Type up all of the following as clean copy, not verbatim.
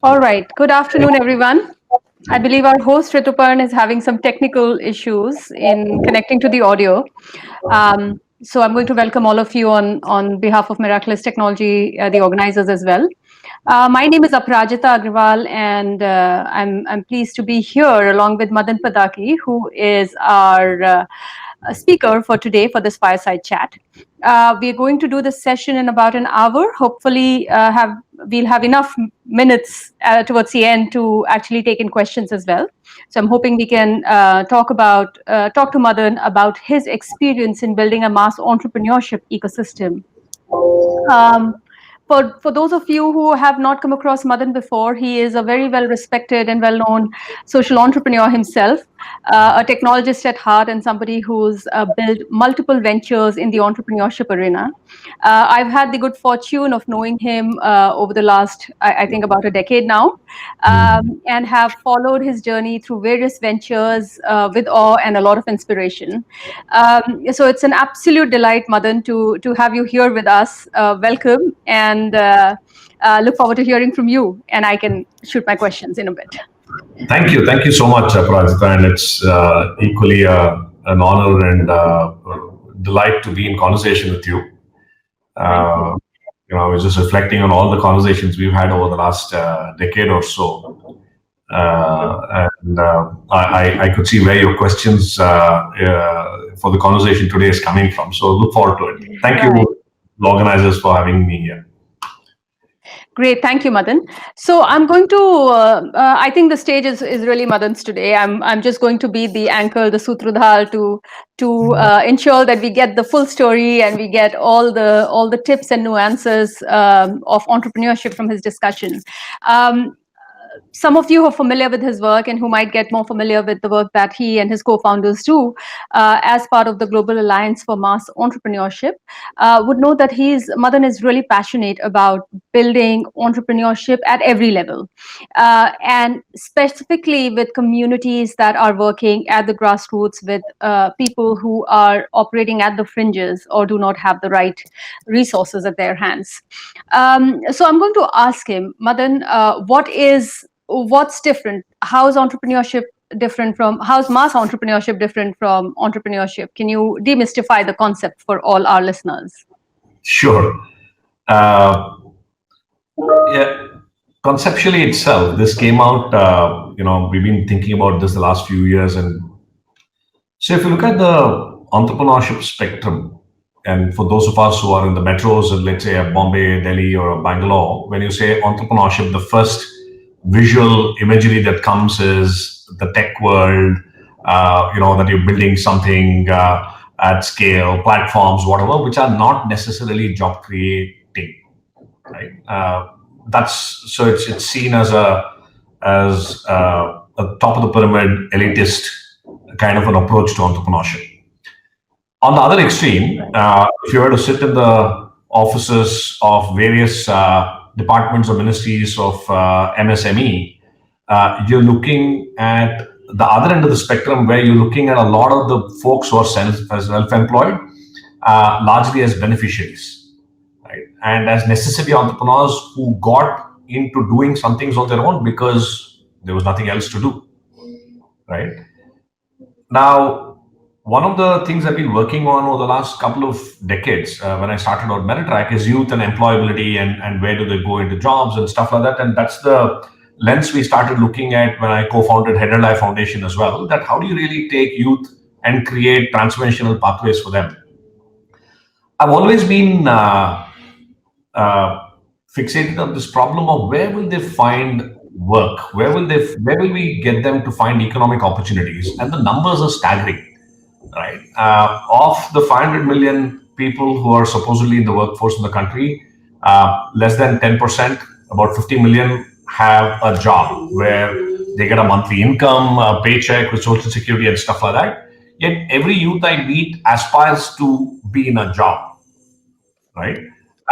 All right. Good afternoon, everyone. I believe our host Rituparn is having some technical issues in connecting to the audio. So I'm going to welcome all of you on behalf of Meraklis Technology, the organizers as well. My name is Aparajita Agrawal, and I'm pleased to be here along with Madan Padaki, who is our speaker for today for this fireside chat. We are going to do this session in about an hour. Hopefully, we'll have enough minutes towards the end to actually take in questions as well. So I'm hoping we can talk to Madan about his experience in building a mass entrepreneurship ecosystem. For those of you who have not come across Madan before, he is a very well respected and well known social entrepreneur himself, a technologist at heart, and somebody who's built multiple ventures in the entrepreneurship arena. I've had the good fortune of knowing him over the last, I think, about a decade now, and have followed his journey through various ventures with awe and a lot of inspiration. So it's an absolute delight, Madan, to have you here with us. Welcome, and look forward to hearing from you. And I can shoot my questions in a bit. Thank you so much, Aparajita, and it's equally an honor and delight to be in conversation with you. I was just reflecting on all the conversations we've had over the last decade or so, and I could see where your questions for the conversation today is coming from. So look forward to it. Thank you, the organizers, for having me here. Great, thank you, Madan. So I'm going to, I think the stage is really Madan's today. I'm just going to be the anchor, the sutradhar to ensure that we get the full story and we get all the tips and nuances of entrepreneurship from his discussion. Some of you who are familiar with his work and who might get more familiar with the work that he and his co-founders do as part of the Global Alliance for Mass Entrepreneurship would know that Madan is really passionate about building entrepreneurship at every level, and specifically with communities that are working at the grassroots with people who are operating at the fringes or do not have the right resources at their hands. So I'm going to ask him, Madan, what's different? How's mass entrepreneurship different from entrepreneurship? Can you demystify the concept for all our listeners? Sure. Yeah. Conceptually itself, this came out, we've been thinking about this the last few years. And so if you look at the entrepreneurship spectrum, and for those of us who are in the metros, let's say at Bombay, Delhi, or Bangalore, when you say entrepreneurship, the first visual imagery that comes is the tech world, that you're building something at scale, platforms, whatever, which are not necessarily job creating, right? It's seen as a top of the pyramid, elitist kind of an approach to entrepreneurship. On the other extreme, if you were to sit in the offices of various departments or ministries of MSME, you're looking at the other end of the spectrum, where you're looking at a lot of the folks who are self-employed, largely as beneficiaries, right? And as necessary entrepreneurs who got into doing some things on their own because there was nothing else to do, right? Now, one of the things I've been working on over the last couple of decades, when I started on Moderator, is youth and employability and where do they go into jobs and stuff like that. And that's the lens we started looking at when I co-founded Head and Life Foundation as well, that how do you really take youth and create transformational pathways for them? I've always been fixated on this problem of where will they find work? Where will we get them to find economic opportunities? And the numbers are staggering. Right. Of the 500 million people who are supposedly in the workforce in the country, less than 10%, about 50 million, have a job where they get a monthly income, a paycheck with social security and stuff like that. Yet every youth I meet aspires to be in a job, right?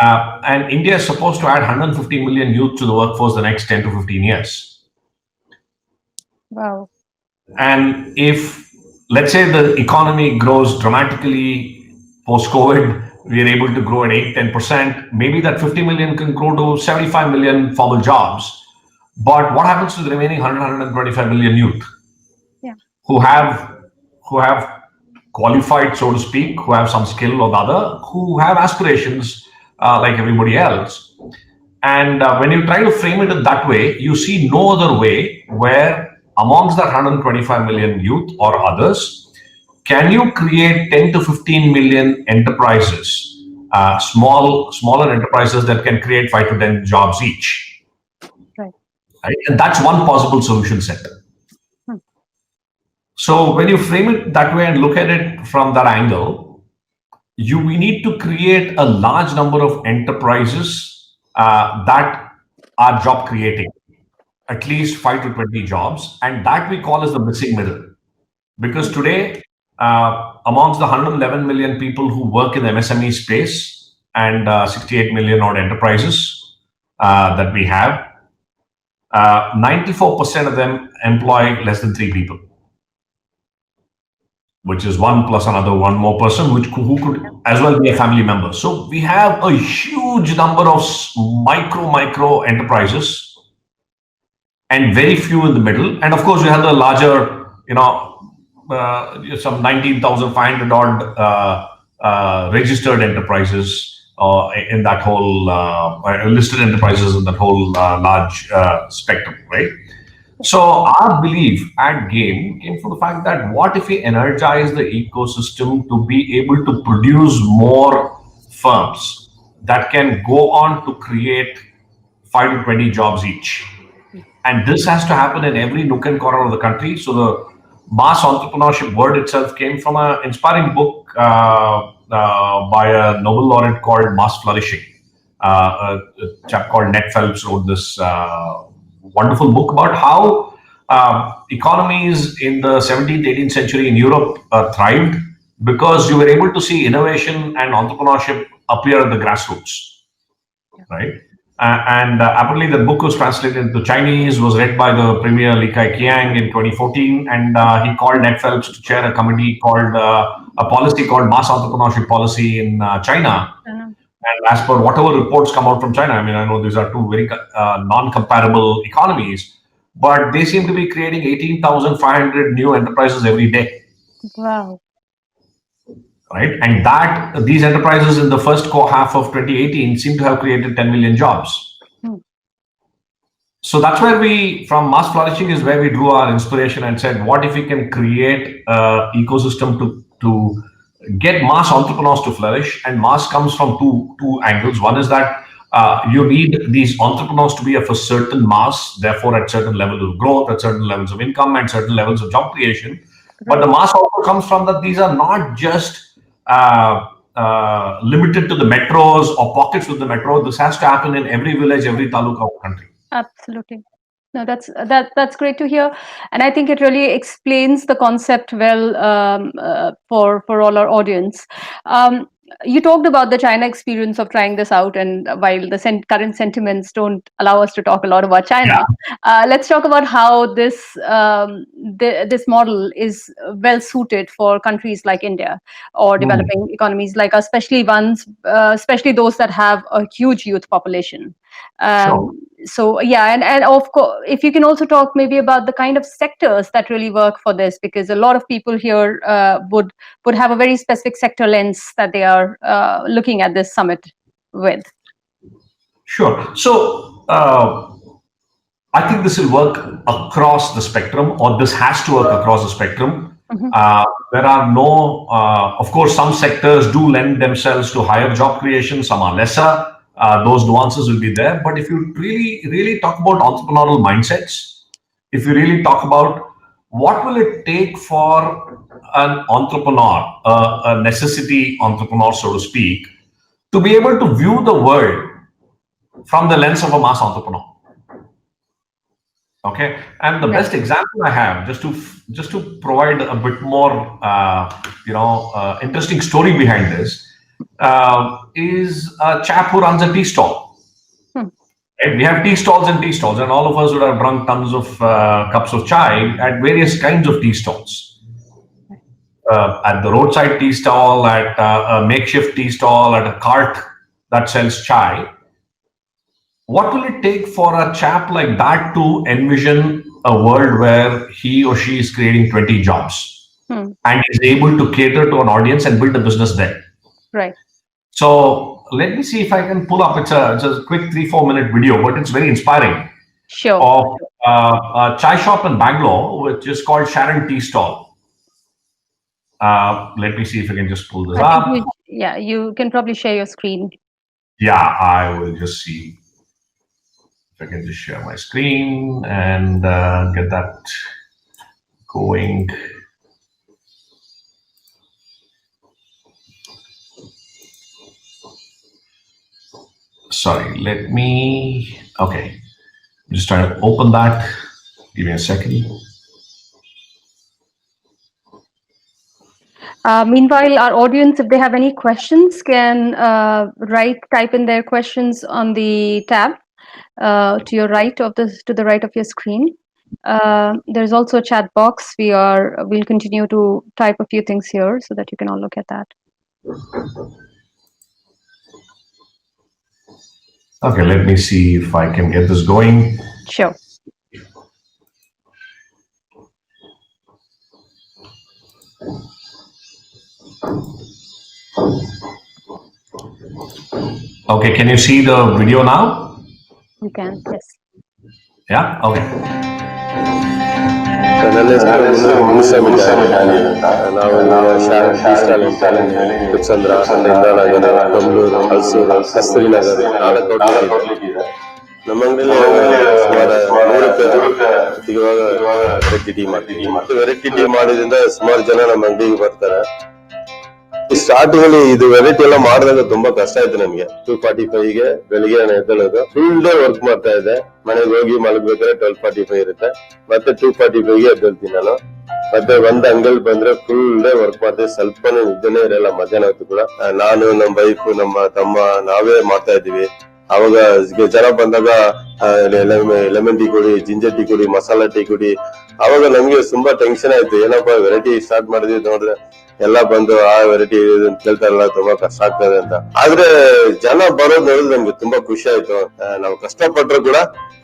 And India is supposed to add 150 million youth to the workforce the next 10 to 15 years. Wow. And if, let's say, the economy grows dramatically post-COVID, we are able to grow at 8-10%. Maybe that 50 million can grow to 75 million formal jobs. But what happens to the remaining 125 million youth who have qualified, so to speak, who have some skill or the other, who have aspirations like everybody else? And when you try to frame it in that way, you see no other way where amongst that 125 million youth or others, can you create 10 to 15 million enterprises, smaller enterprises that can create 5 to 10 jobs each? Right? And that's one possible solution set. So when you frame it that way and look at it from that angle, we need to create a large number of enterprises that are job creating, at least 5 to 20 jobs, and that we call as the missing middle. Because today, amongst the 111 million people who work in the MSME space and 68 million odd enterprises that we have, 94% of them employ less than 3 people, which is one plus another one more person, who could as well be a family member. So we have a huge number of micro enterprises and very few in the middle. And of course, we have the larger, some 19,500 odd registered enterprises in that whole listed enterprises in that whole large spectrum, right? So our belief at G.A.M.E came from the fact that what if we energize the ecosystem to be able to produce more firms that can go on to create 5 to 20 jobs each. And this has to happen in every nook and corner of the country. So the mass entrepreneurship word itself came from an inspiring book by a Nobel laureate called Mass Flourishing. A chap called Ned Phelps wrote this wonderful book about how economies in the 17th, 18th century in Europe thrived because you were able to see innovation and entrepreneurship appear at the grassroots, right? Apparently the book was translated into Chinese, was read by the Premier Li Keqiang in 2014, and he called Ned Phelps to chair a committee called a policy called Mass Entrepreneurship Policy in China. And as per whatever reports come out from China, I mean, I know these are two very non-comparable economies, but they seem to be creating 18,500 new enterprises every day. Wow. Right? And these enterprises in the first half of 2018 seem to have created 10 million jobs. So that's where from mass flourishing is where we drew our inspiration and said, what if we can create an ecosystem to get mass entrepreneurs to flourish? And mass comes from two angles. One is that you need these entrepreneurs to be of a certain mass, therefore at certain levels of growth, at certain levels of income, and certain levels of job creation. But the mass also comes from that these are not just limited to the metros or pockets with the metro. This has to happen in every village, every taluka of the country. Absolutely. No, that's great to hear, and I think it really explains the concept well for all our audience. You talked about the China experience of trying this out, and while the current sentiments don't allow us to talk a lot about China, let's talk about how this model is well suited for countries like India or developing economies like us, especially those that have a huge youth population. Sure. So yeah, and of course, if you can also talk maybe about the kind of sectors that really work for this, because a lot of people here would have a very specific sector lens that they are looking at this summit with. Sure. So I think this will work across the spectrum, or this has to work across the spectrum. There are no, of course, some sectors do lend themselves to higher job creation, some are lesser. Those nuances will be there. But if you really talk about entrepreneurial mindsets, if you really talk about what will it take for an entrepreneur, a necessity entrepreneur, so to speak, to be able to view the world from the lens of a mass entrepreneur. Okay, and the best example I have, just to provide a bit more, interesting story behind this, is a chap who runs a tea stall. Right? We have tea stalls, and all of us would have drunk tons of cups of chai at various kinds of tea stalls. At the roadside tea stall, at a makeshift tea stall, at a cart that sells chai. what will it take for a chap like that to envision a world where he or she is creating 20 jobs and is able to cater to an audience and build a business there? Right. So let me see if I can pull up. It's a quick 3-4 minute video, but it's very inspiring. Sure. Of a chai shop in Bangalore, which is called Sharon Tea Stall. Let me see if I can just pull this up. Yeah, you can probably share your screen. Yeah, I will just see if I can just share my screen and get that going. Sorry, let me, okay. I'm just trying to open that. Give me a second. Meanwhile, our audience, if they have any questions, can type in their questions on the tab to your right of to the right of your screen. There's also a chat box. We'll continue to type a few things here so that you can all look at that. Okay, let me see if I can get this going. Sure. Okay, can you see the video now? You can, yes. Yeah, okay. ನನ್ನ ಹೆಸರು ಮುನಿಸ್ವಾಮಿ ನಾವು ಶಾರನ್ tea stall ಅಂತ ಕುಪ್ಸಂದ್ರ ಇಂದ್ರಾನಗರ ಬೆಂಗಳೂರು ಹಲಸೂರು ಕಸ್ತೂರಿ ನಗರ 4 outlet ಇದೆ. ನಮ್ಮ ಅಂಗಡಿಯಲ್ಲಿ ಸುಮಾರು 100 ಇವಾಗ variety tea ಮಾಡ್ತೀವಿ. ವೆರೈಟಿ ಟೀ ಮಾಡೋದ್ರಿಂದ ಸುಮಾರು ಜನ ನಮ್ಮ ಅಂಗಡಿಗೆ ಬರ್ತಾರೆ. ಸ್ಟಾರ್ಟಿಂಗ್ ಅಲ್ಲಿ ಇದು ವೆರೈಟಿ ಎಲ್ಲ ಮಾಡಿದಾಗ ತುಂಬಾ ಕಷ್ಟ ಆಯ್ತು ನಮ್ಗೆ. 2:45ಗೆ ಬೆಳಿಗ್ಗೆ ಎದ್ದೇಳೋದು, ಫುಲ್ ಡೇ ವರ್ಕ್ ಮಾಡ್ತಾ ಇದ್ದೆ. ಮನೆಗೆ ಹೋಗಿ ಮಲಗ್ಬೇಕಾದ್ರೆ 12:45 ಇರುತ್ತೆ. ಮತ್ತೆ 2:45ಗೆ ಎದ್ದೇಳ್ತೀನಿ ನಾನು. ಮತ್ತೆ ಒಂದ್ ಅಂಗಲ್ ಬಂದ್ರೆ ಫುಲ್ ಡೇ ವರ್ಕ್ ಮಾಡ್ತೀವಿ. ಸ್ವಲ್ಪನೂ ನಿದ್ದೆನೇ ಇರಲ್ಲ ಮಧ್ಯಾಹ್ನ ಹೊತ್ತು ಕೂಡ. ನಾನು, ನಮ್ಮ ವೈಫ್, ನಮ್ಮ ತಮ್ಮ ನಾವೇ ಮಾಡ್ತಾ ಇದ್ದೀವಿ. ಅವಾಗ ಜನ ಬಂದಾಗ ಲೆಮನ್ ಟೀ ಕೊಡಿ, ಜಿಂಜರ್ ಟೀ ಕೊಡಿ, ಮಸಾಲಾ ಟೀ ಕೊಡಿ. ಅವಾಗ ನಮ್ಗೆ ತುಂಬಾ ಟೆನ್ಷನ್ ಆಯ್ತು. ಏನಪ್ಪಾ ವೆರೈಟಿ ಸ್ಟಾರ್ಟ್ ಮಾಡಿದ್ವಿ, ನೋಡಿದ್ರೆ ಎಲ್ಲ ಬಂದು ಆ ವೆರೈಟಿ ಅಂತ ಕೇಳ್ತಾರಲ್ಲ, ತುಂಬಾ ಕಷ್ಟ ಆಗ್ತದೆ ಅಂತ. ಆದ್ರೆ ಜನ ಬರೋದು ನೋಡಿದ್ರೆ ನಮ್ಗೆ ತುಂಬಾ ಖುಷಿ ಆಯ್ತು. ನಾವು ಕಷ್ಟಪಟ್ರು ಕೂಡ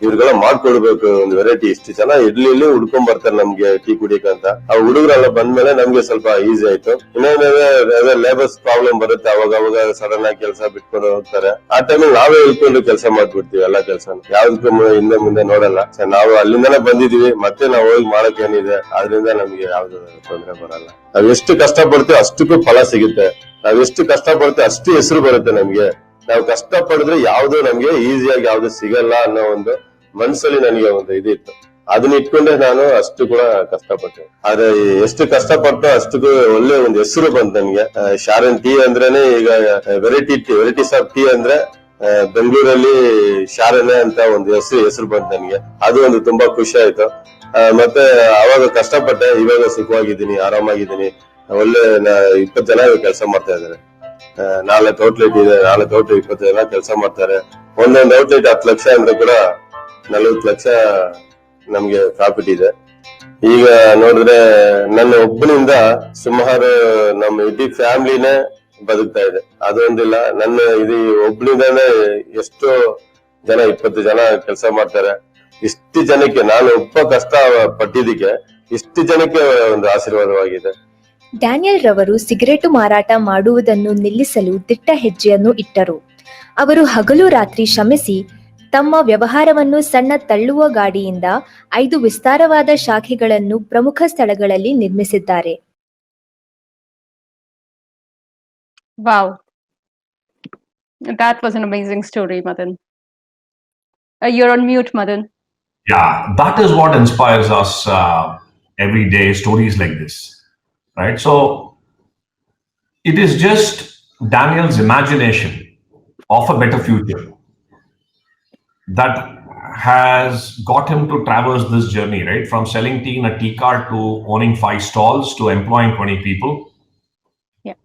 ಇವ್ರಿಗೆಲ್ಲ ಮಾಡ್ಕೊಡ್ಬೇಕು ಒಂದು ವೆರೈಟಿ. ಇಷ್ಟು ಜನ ಇರ್ಲಿ ಹುಡ್ಕೊಂಡ್ ಬರ್ತಾರೆ ನಮ್ಗೆ ಟೀ ಕುಡಿಯಕಂತ. ಆ ಹುಡುಗರೆಲ್ಲ ಬಂದ್ಮೇಲೆ ನಮ್ಗೆ ಸ್ವಲ್ಪ ಈಸಿ ಆಯ್ತು. ಇನ್ನೇನೇ ಲೇಬರ್ಸ್ ಪ್ರಾಬ್ಲಮ್ ಬರುತ್ತೆ, ಅವಾಗ ಸಡನ್ ಆಗಿ ಕೆಲಸ ಬಿಟ್ಕೊಂಡು ಹೋಗ್ತಾರೆ. ಆ ಟೈಮಲ್ಲಿ ನಾವೇ ಇಳ್ಕೊಂಡು ಕೆಲಸ ಮಾಡ್ಬಿಡ್ತೀವಿ. ಎಲ್ಲಾ ಕೆಲಸ ಯಾವ್ದಕ್ಕೂ ಹಿಂದೆ ಮುಂದೆ ನೋಡಲ್ಲ. ನಾವು ಅಲ್ಲಿಂದಾನೇ ಬಂದಿದೀವಿ, ಮತ್ತೆ ನಾವು ಹೋಗಿ ಮಾಡಕ್ ಏನಿದೆ, ಆದ್ರಿಂದ ನಮ್ಗೆ ಯಾವ್ದು ತೊಂದ್ರೆ ಬರಲ್ಲ. ನಾವ್ ಎಷ್ಟು ಕಷ್ಟ ಪಡ್ತೀವಿ ಅಷ್ಟಕ್ಕೂ ಫಲ ಸಿಗುತ್ತೆ. ನಾವ್ ಎಷ್ಟು ಕಷ್ಟ ಪಡ್ತೀವಿ ಅಷ್ಟು ಹೆಸರು ಬರುತ್ತೆ ನಮ್ಗೆ. ನಾವು ಕಷ್ಟ ಪಡಿದ್ರೆ ಯಾವ್ದು ನಮ್ಗೆ ಈಸಿಯಾಗಿ ಯಾವ್ದು ಸಿಗಲ್ಲ ಅನ್ನೋ ಒಂದು ಮನ್ಸಲ್ಲಿ ನನಗೆ ಒಂದು ಇದಿತ್ತು. ಅದನ್ನ ಇಟ್ಕೊಂಡೆ ನಾನು ಅಷ್ಟು ಕೂಡ ಕಷ್ಟಪಟ್ಟೆ. ಆದ್ರೆ ಎಷ್ಟು ಕಷ್ಟಪಟ್ಟು ಅಷ್ಟಕ್ಕೂ ಒಳ್ಳೆ ಒಂದು ಹೆಸರು ಬಂತು ನನ್ಗೆ. ಶಾರನ್ ಟೀ ಅಂದ್ರೇನೆ ಈಗ ವೆರೈಟೀಸ್ ಆಫ್ ಟೀ ಅಂದ್ರೆ ಬೆಂಗಳೂರಲ್ಲಿ ಶಾರನೆ ಅಂತ ಒಂದು ಹೆಸರು ಬಂತು ನನ್ಗೆ. ಅದು ಒಂದು ತುಂಬಾ ಖುಷಿ ಆಯ್ತು. ಮತ್ತೆ ಅವಾಗ ಕಷ್ಟಪಟ್ಟೆ, ಇವಾಗ ಸುಖವಾಗಿದ್ದೀನಿ, ಆರಾಮಾಗಿದ್ದೀನಿ. ಒಳ್ಳೆ 20 ಜನ ಕೆಲಸ ಮಾಡ್ತಾ ಇದ್ದಾರೆ. 4 ಔಟ್ಲೆಟ್ ಇದೆ. 4 ಔಟ್ಲೆಟ್ 20 ಜನ ಕೆಲಸ ಮಾಡ್ತಾರೆ. ಒಂದೊಂದು ಔಟ್ಲೆಟ್ 10 ಲಕ್ಷ ಅಂದ್ರೆ ಕೂಡ 40 ಲಕ್ಷ ನಮ್ಗೆ ಪ್ರಾಫಿಟ್ ಇದೆ. ಈಗ ನೋಡಿದ್ರೆ ನನ್ನ ಒಬ್ಬನಿಂದ ಸುಮಾರು ನಮ್ಮ ಇಡೀ ಫ್ಯಾಮಿಲಿನೇ ಬದುಕ್ತಾ ಇದೆ. ಅದೊಂದಿಲ್ಲ, ನನ್ನ ಇದು ಒಬ್ಬನಿಂದಾನೇ ಎಷ್ಟೋ ಜನ 20 ಜನ ಕೆಲಸ ಮಾಡ್ತಾರೆ. ಇಷ್ಟು ಜನಕ್ಕೆ ನಾನು ಒಬ್ಬ ಕಷ್ಟ ಪಟ್ಟಿದ್ದಕ್ಕೆ ಇಷ್ಟು ಜನಕ್ಕೆ ಒಂದು ಆಶೀರ್ವಾದವಾಗಿದೆ. ಡ್ಯಾನಿಯಲ್ ರವರು ಸಿಗರೇಟು ಮಾರಾಟ ಮಾಡುವುದನ್ನು ನಿಲ್ಲಿಸಲು ದಿಟ್ಟ ಹೆಜ್ಜೆಯನ್ನು ಇಟ್ಟರು. ಅವರು ಹಗಲು ರಾತ್ರಿ ಶ್ರಮಿಸಿ ತಮ್ಮ ವ್ಯವಹಾರವನ್ನು ಸಣ್ಣ ತಳ್ಳುವ ಗಾಡಿಯಿಂದ 5 ವಿಸ್ತಾರವಾದ ಶಾಖೆಗಳನ್ನು ಪ್ರಮುಖ ಸ್ಥಳಗಳಲ್ಲಿ ನಿರ್ಮಿಸಿದ್ದಾರೆ. Wow, that was an amazing story, Madan. You're on mute, Madan. Yeah, that is what inspires us every day, stories like this, right? So it is just Daniel's imagination of a better future that has got him to traverse this journey, right? From selling tea in a tea cart to owning 5 stalls to employing 20 people. Yeah.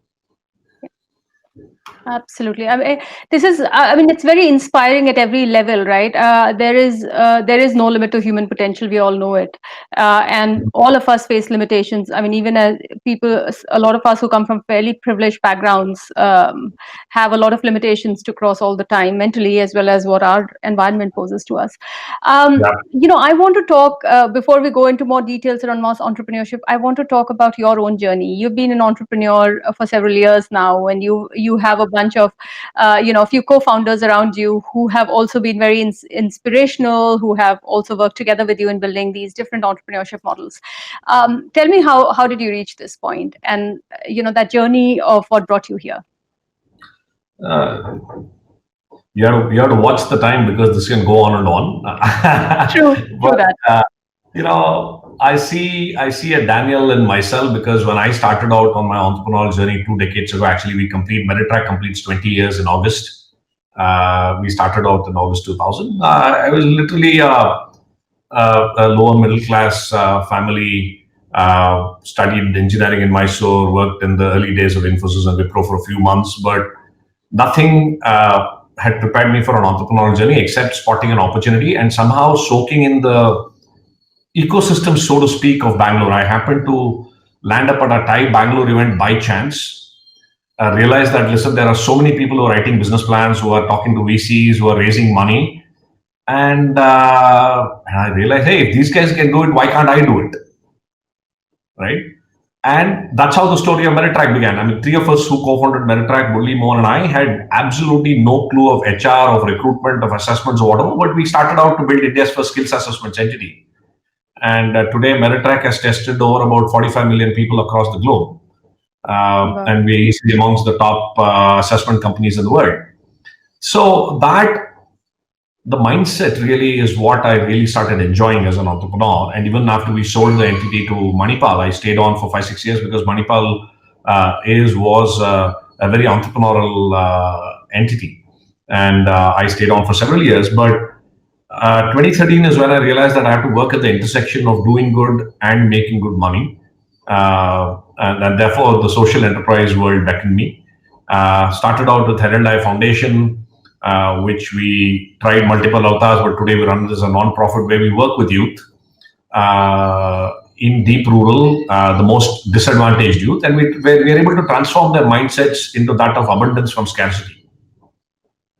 Absolutely. I mean, this is. I mean, it's very inspiring at every level, right? There is no limit to human potential. We all know it, and all of us face limitations. I mean, even as people, a lot of us who come from fairly privileged backgrounds have a lot of limitations to cross all the time, mentally as well as what our environment poses to us. Yeah. I want to talk before we go into more details around mass entrepreneurship. I want to talk about your own journey. You've been an entrepreneur for several years now, and you have a bunch of, a few co-founders around you who have also been very inspirational, who have also worked together with you in building these different entrepreneurship models. Tell me how did you reach this point, and that journey of what brought you here. You have to watch the time because this can go on and on. True But that. I see a Daniel in myself, because when I started out on my entrepreneurial journey 2 decades ago, actually Metatrack completes 20 years in August. We started out in August 2000. I was literally a lower middle class family. Studied engineering in Mysore, worked in the early days of Infosys and Wipro for a few months, but nothing had prepared me for an entrepreneurial journey except spotting an opportunity and somehow soaking in the ecosystem, so to speak, of Bangalore. I happened to land up at a Thai Bangalore event by chance. Realized that, listen, there are so many people who are writing business plans, who are talking to VCs, who are raising money. And I realized, hey, if these guys can do it, why can't I do it? Right? And that's how the story of Meraklis began. I mean, 3 of us who co-founded Meraklis, Bulli, Mohan, and I, had absolutely no clue of HR, of recruitment, of assessments, or whatever, but we started out to build India's first skills assessments entity. And today, Meraklis has tested over about 45 million people across the globe. Wow. And we're easily amongst the top assessment companies in the world. So the mindset really is what I really started enjoying as an entrepreneur. And even after we sold the entity to Manipal, I stayed on for 5-6 years because Manipal was a very entrepreneurial entity. And I stayed on for several years. But 2013 is when I realized that I have to work at the intersection of doing good and making good money. And therefore, the social enterprise world beckoned me. Started out with Herald Eye Foundation, which we tried multiple avatars, but today we run this as a non-profit where we work with youth in deep rural, the most disadvantaged youth, and we're able to transform their mindsets into that of abundance from scarcity,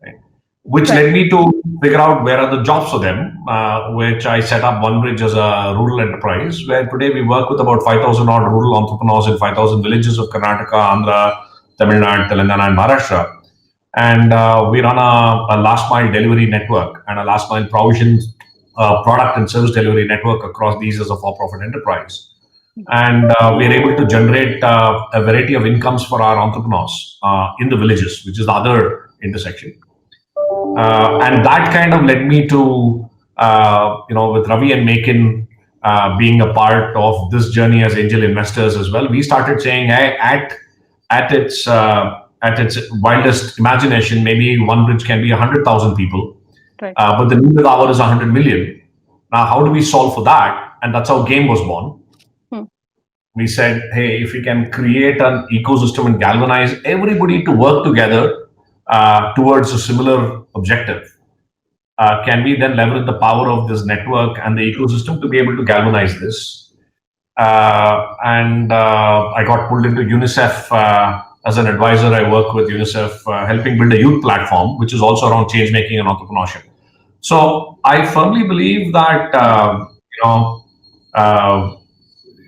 right? Which led me to figure out where are the jobs for them, which I set up OneBridge as a rural enterprise, where today we work with about 5,000 odd rural entrepreneurs in 5,000 villages of Karnataka, Andhra, Tamil Nadu, Telangana, and Maharashtra. And we run a last mile delivery network and a last mile provision product and service delivery network across these as a for-profit enterprise. And we're able to generate a variety of incomes for our entrepreneurs in the villages, which is the other intersection. And that kind of led me to, with Ravi and Makin being a part of this journey as angel investors as well, we started saying, hey, at its wildest imagination, maybe OneBridge can be 100,000 people, right. But the need of the hour is 100 million. Now, how do we solve for that? And that's how G.A.M.E was born. We said, hey, if we can create an ecosystem and galvanize everybody to work together towards a similar objective, can we then leverage the power of this network and the ecosystem to be able to galvanize this? And I got pulled into UNICEF. As an advisor, I work with UNICEF, helping build a youth platform, which is also around change making and entrepreneurship. So I firmly believe that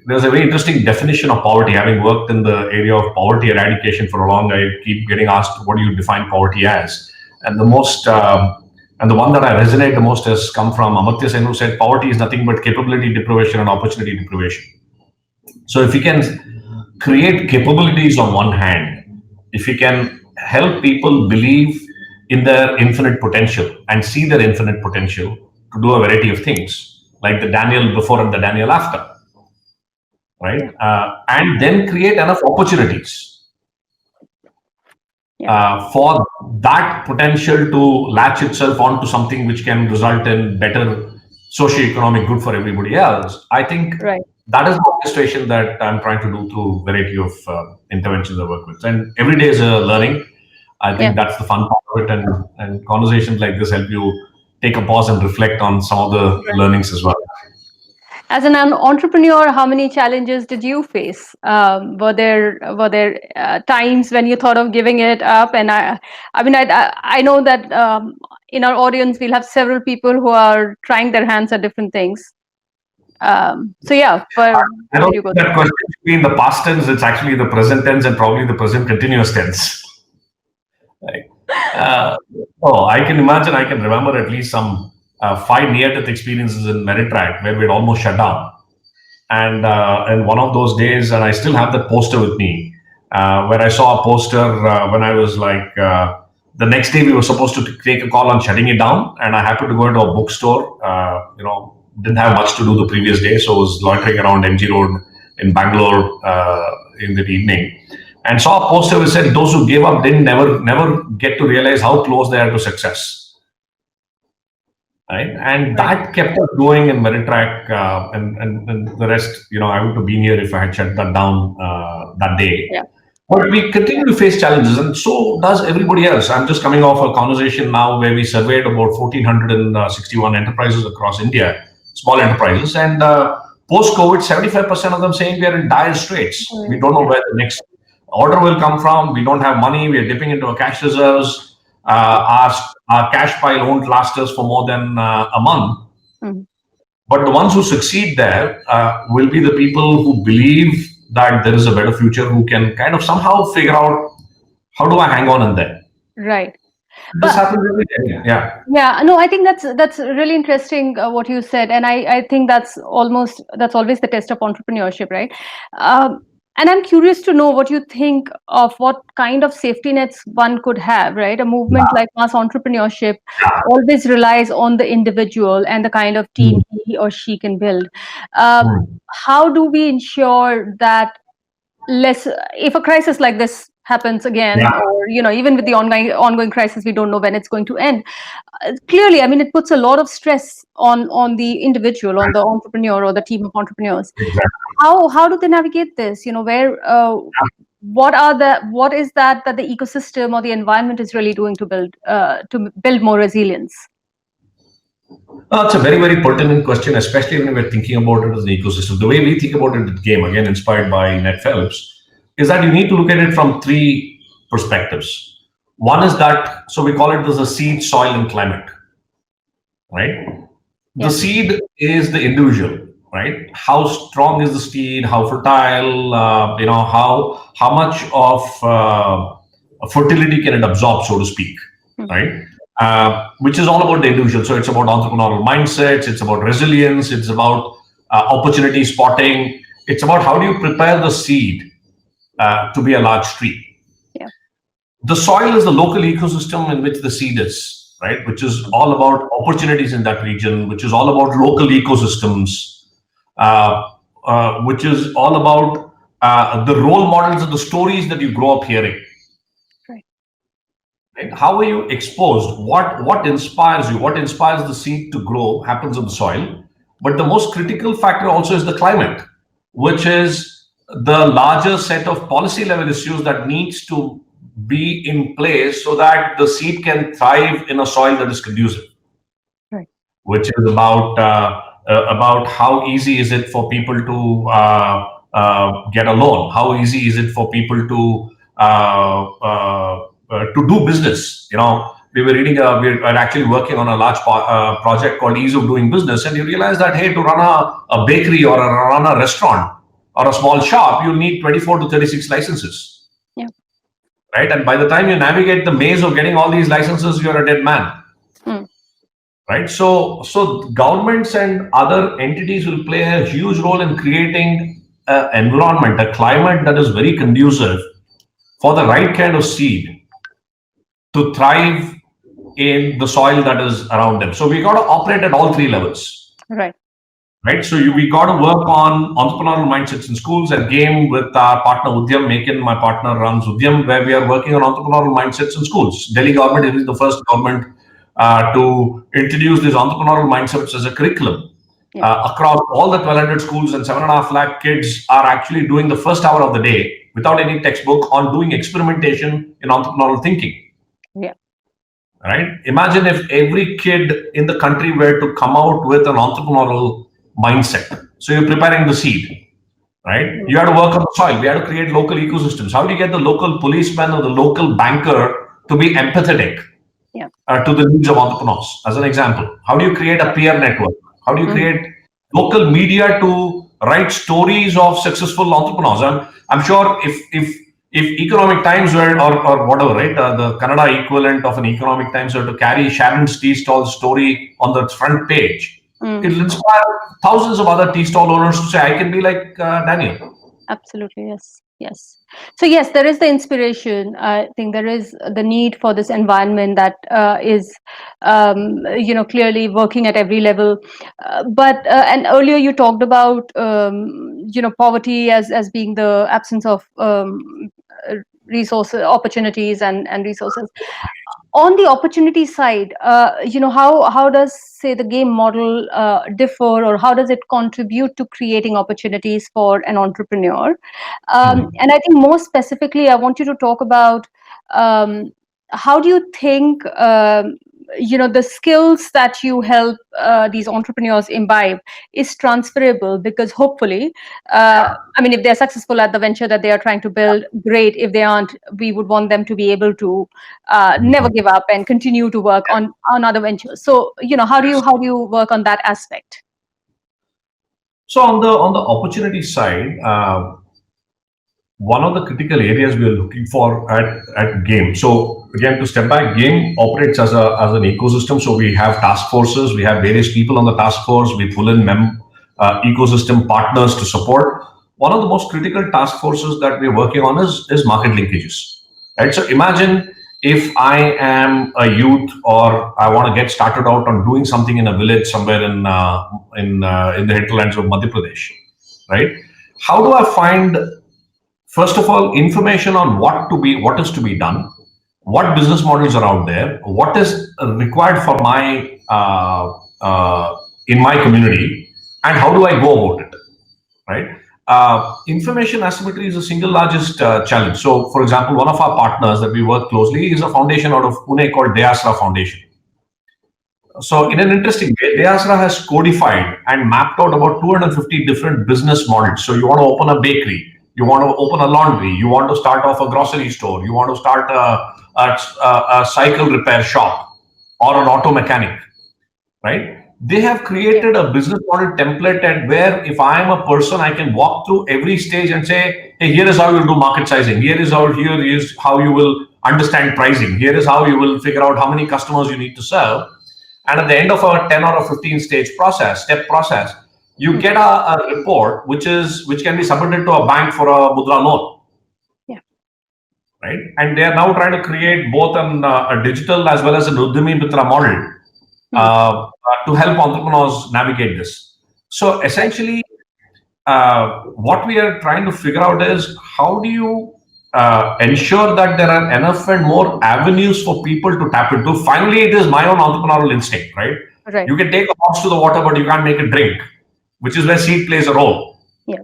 there's a very interesting definition of poverty. Having worked in the area of poverty eradication for a long time, I keep getting asked, what do you define poverty as? And the one that I resonate the most has come from Amartya Sen, who said poverty is nothing but capability deprivation and opportunity deprivation. So if you can create capabilities on one hand, if you can help people believe in their infinite potential and see their infinite potential to do a variety of things, like the Daniel before and the Daniel after, right? And then create enough opportunities for that potential to latch itself onto something which can result in better socio-economic good for everybody else. I think that is the orchestration that I'm trying to do through a variety of interventions I work with. And every day is a learning. I think that's the fun part of it, and conversations like this help you take a pause and reflect on some of the learnings as well. As an entrepreneur, how many challenges did you face? Were there times when you thought of giving it up? And I know that in our audience we'll have several people who are trying their hands at different things. So yeah, I don't think that question should be in the past tense. It's actually the present tense and probably the present continuous tense. Right. I can imagine. I can remember at least some 5 near-death experiences in Meraklis where we'd almost shut down. And one of those days, and I still have that poster with me, where I saw a poster when I was like, the next day we were supposed to take a call on shutting it down, and I happened to go into a bookstore. Didn't have much to do the previous day, so I was loitering around MG Road in Bangalore in the evening, and saw a poster which said, "Those who gave up didn't never get to realize how close they are to success." Right, and that kept us going in Meritrack, and the rest. I would have been here if I had shut that down that day. Yeah. But we continue to face challenges, and so does everybody else. I'm just coming off a conversation now where we surveyed about 1,461 enterprises across India, small enterprises, and post-COVID, 75% of them saying we are in dire straits. We don't know where the next order will come from. We don't have money. We are dipping into our cash reserves. Our cash pile won't last us for more than a month. But the ones who succeed there will be the people who believe that there is a better future, who can kind of somehow figure out, how do I hang on in there? Right. This happens every day. Yeah. Yeah. No, I think that's really interesting what you said, and I think that's always the test of entrepreneurship, right? And I'm curious to know what you think of what kind of safety nets one could have, right? A movement like mass entrepreneurship always relies on the individual and the kind of team he or she can build. How do we ensure that if a crisis like this happens again, or even with the ongoing crisis, we don't know when it's going to end. Clearly, I mean, it puts a lot of stress on the individual, on the entrepreneur or the team of entrepreneurs. Exactly. How do they navigate this? What is that the ecosystem or the environment is really doing to build more resilience? It's a very, very pertinent question, especially when we're thinking about it as an ecosystem. The way we think about it at G.A.M.E, again inspired by Ned Phelps, is that you need to look at it from 3 perspectives. One is that, so we call it as a seed, soil, and climate, right? The seed is the individual, right? How strong is the seed? How fertile? How much of fertility can it absorb, so to speak, right? Which is all about the individual. So it's about entrepreneurial mindsets. It's about resilience. It's about opportunity spotting. It's about how do you prepare the seed to be a large tree. Yeah. The soil is the local ecosystem in which the seed is, right? Which is all about opportunities in that region, which is all about local ecosystems, which is all about the role models and the stories that you grow up hearing. Right? How are you exposed? What inspires you? What inspires the seed to grow happens in the soil. But the most critical factor also is the climate, which is the larger set of policy level issues that needs to be in place so that the seed can thrive in a soil that is conducive. Right. Which is about how easy is it for people to get a loan? How easy is it for people to do business? We were we're actually working on a large project called Ease of Doing Business, and you realize that, hey, to run a bakery or run a restaurant or a small shop, you need 24 to 36 licenses. Yeah. Right? And by the time you navigate the maze of getting all these licenses, you're a dead man. Right? So governments and other entities will play a huge role in creating an environment, a climate that is very conducive for the right kind of seed to thrive in the soil that is around them. So we got to operate at all 3 levels. Right. So we got to work on entrepreneurial mindsets in schools. At G.A.M.E, with our partner G.A.M.E, Mekin, my partner runs G.A.M.E, where we are working on entrepreneurial mindsets in schools. Delhi government is the first government to introduce these entrepreneurial mindsets as a curriculum. Across all the 1,200 schools, and 7.5 lakh kids are actually doing the first hour of the day without any textbook on doing experimentation in entrepreneurial thinking. Yeah. Right? Imagine if every kid in the country were to come out with an entrepreneurial mindset. So you're preparing the seed, right? You have to work on the soil. We have to create local ecosystems. How do you get the local policeman or the local banker to be empathetic to the needs of entrepreneurs? As an example, how do you create a peer network? How do you create local media to write stories of successful entrepreneurs? I'm sure if Economic Times were or whatever, right, the Kannada equivalent of an Economic Times were to carry Sharon's tea stall story on the front page, it'll inspire thousands of other tea stall owners to say, I can be like Daniel. Absolutely, yes, yes. So yes, there is the inspiration. I think there is the need for this environment that is, clearly working at every level. And earlier you talked about, poverty as being the absence of resources, opportunities, and resources. On the opportunity side, how does, say, the game model differ, or how does it contribute to creating opportunities for an entrepreneur? And I think more specifically, I want you to talk about how do you think the skills that you help these entrepreneurs imbibe is transferable, because hopefully, if they're successful at the venture that they are trying to build, great. If they aren't, we would want them to be able to never give up and continue to work on other ventures. So how do you work on that aspect? So on the opportunity side, one of the critical areas we are looking for at G.A.M.E. So again, to step back, G.A.M.E. operates as an ecosystem. So we have task forces, we have various people on the task force, we pull in ecosystem partners to support. One of the most critical task forces that we're working on is market linkages. Right. So imagine if I am a youth, or I want to get started out on doing something in a village somewhere in the hinterlands of Madhya Pradesh. Right. How do I find, first of all, information on what is to be done, what business models are out there, what is required for my in my community, and how do I go about it, right? Information asymmetry is the single largest challenge. So, for example, one of our partners that we work closely is a foundation out of Pune called G.A.M.E Foundation. So, in an interesting way, G.A.M.E has codified and mapped out about 250 different business models. So, you want to open a bakery, you want to open a laundry, you want to start off a grocery store, you want to start a cycle repair shop or an auto mechanic, right? They have created a business model template at where if I am a person, I can walk through every stage and say, hey, here is how you'll do market sizing. Here is how you will understand pricing. Here is how you will figure out how many customers you need to serve. And at the end of a 10 or a 15 stage step process, you get a report which can be submitted to a bank for a mudra loan. Yeah. Right. And they are now trying to create both a digital as well as an Udyami Mitra model to help entrepreneurs navigate this. So essentially, what we are trying to figure out is how do you ensure that there are enough and more avenues for people to tap into. Finally, it is my own entrepreneurial instinct, right? Right. You can take a horse to the water, but you can't make it drink, which is where seed plays a role. Yeah.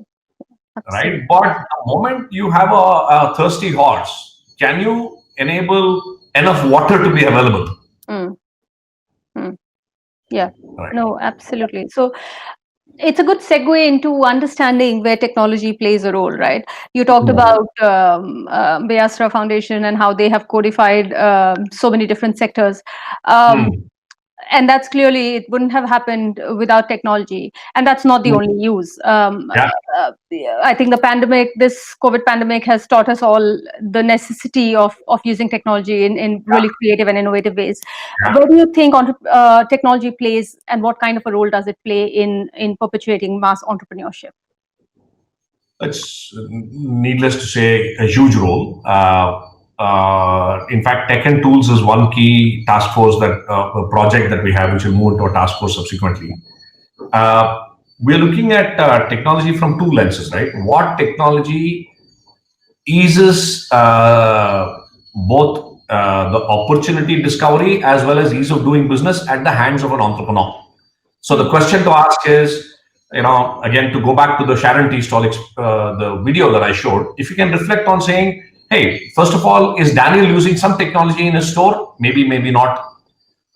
Right. But the moment you have a thirsty horse, can you enable enough water to be available? Yeah. Right. No, absolutely. So it's a good segue into understanding where technology plays a role, right? You talked about G.A.M.E Foundation and how they have codified so many different sectors. And that's clearly, it wouldn't have happened without technology. And that's not the only use. I think this COVID pandemic has taught us all the necessity of using technology in really creative and innovative ways. Where do you think technology plays, and what kind of a role does it play in perpetuating mass entrepreneurship? It's needless to say a huge role. In fact, Tech and Tools is one key task force a project that we have, which will move into a task force subsequently. We're looking at technology from two lenses, right? What technology eases both the opportunity discovery as well as ease of doing business at the hands of an entrepreneur. So the question to ask is, again, to go back to the Sharon tea stall, the video that I showed, if you can reflect on saying, hey, first of all, is Daniel using some technology in his store? Maybe, maybe not.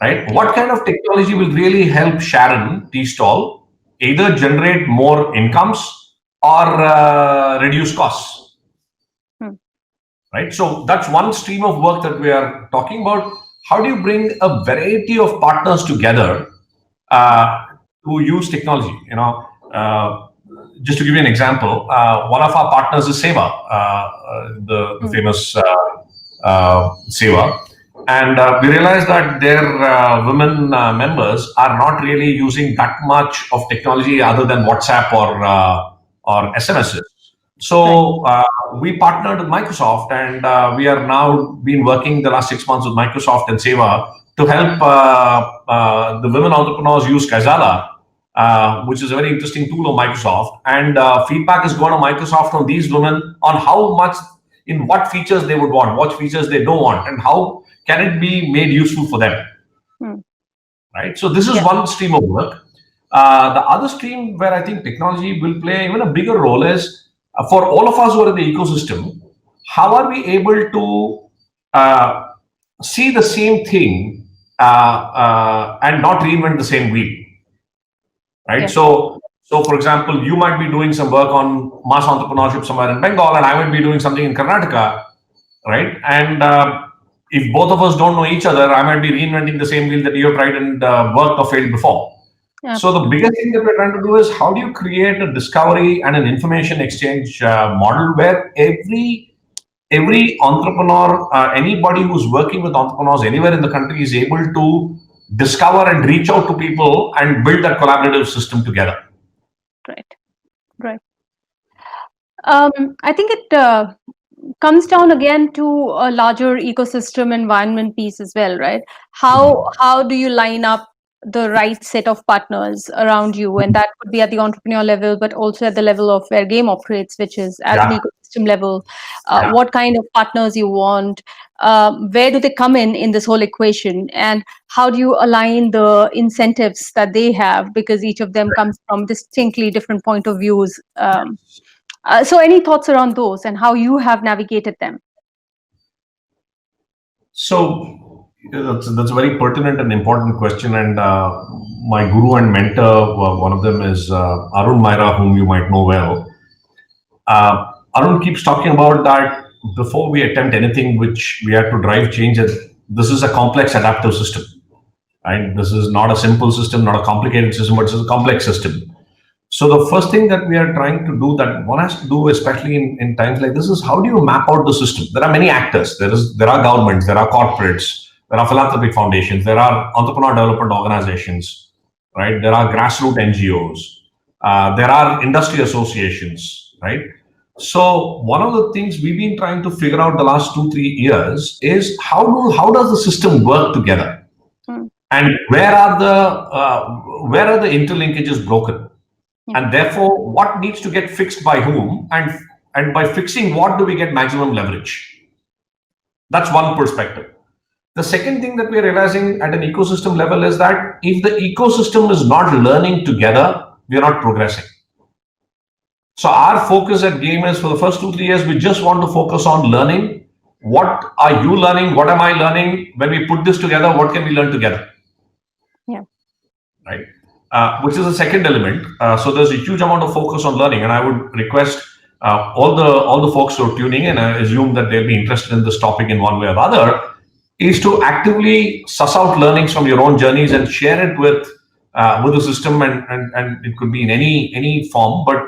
Right? What kind of technology will really help Sharon tea stall either generate more incomes or reduce costs? Right? So that's one stream of work that we are talking about. How do you bring a variety of partners together to use technology? Just to give you an example, one of our partners is Seva, the famous Seva. And we realized that their women members are not really using that much of technology other than WhatsApp or SMSs. So we partnered with Microsoft, and we are now been working the last 6 months with Microsoft and Seva to help the women entrepreneurs use Kaizala, which is a very interesting tool of Microsoft. And feedback is going to Microsoft from these women on how much, in what features they would want, what features they don't want, and how can it be made useful for them. Right? So this is one stream of work. The other stream where I think technology will play even a bigger role is for all of us who are in the ecosystem, how are we able to see the same thing and not reinvent the same wheel? Right? Yeah. So for example, you might be doing some work on mass entrepreneurship somewhere in Bengal, and I might be doing something in Karnataka, right? And if both of us don't know each other, I might be reinventing the same wheel that you have tried and worked or failed before. Yeah. So the biggest thing that we're trying to do is how do you create a discovery and an information exchange model where every entrepreneur, anybody who's working with entrepreneurs anywhere in the country is able to discover and reach out to people and build that collaborative system together. Right. I think it comes down again to a larger ecosystem environment piece as well, right? How do you line up the right set of partners around you? And that could be at the entrepreneur level, but also at the level of where G.A.M.E operates, which is at an ecosystem level. What kind of partners you want? Where do they come in this whole equation? And how do you align the incentives that they have? Because each of them comes from distinctly different point of views. So any thoughts around those and how you have navigated them? So that's a very pertinent and important question. And my guru and mentor, one of them is Arun Myra, whom you might know well. Arun keeps talking about that before we attempt anything which we have to drive change, this is a complex adaptive system. Right? This is not a simple system, not a complicated system, but it's a complex system. So the first thing that we are trying to do, that one has to do, especially in times like this, is how do you map out the system? There are many actors. There are governments, there are corporates, there are philanthropic foundations, there are entrepreneur development organizations, right? There are grassroots NGOs, there are industry associations, right? So one of the things we've been trying to figure out the last 2-3 years is how does the system work together, and where are the interlinkages broken? And therefore, what needs to get fixed by whom, and by fixing what do we get maximum leverage? That's one perspective. The second thing that we're realizing at an ecosystem level is that if the ecosystem is not learning together, we're not progressing. So our focus at G.A.M.E is for the first 2-3 years, we just want to focus on learning. What are you learning? What am I learning? When we put this together, what can we learn together? Yeah. Right. Which is the second element. So there's a huge amount of focus on learning, and I would request all the folks who are tuning in, I assume that they'll be interested in this topic in one way or the other, is to actively suss out learnings from your own journeys and share it with the system, and it could be in any form, but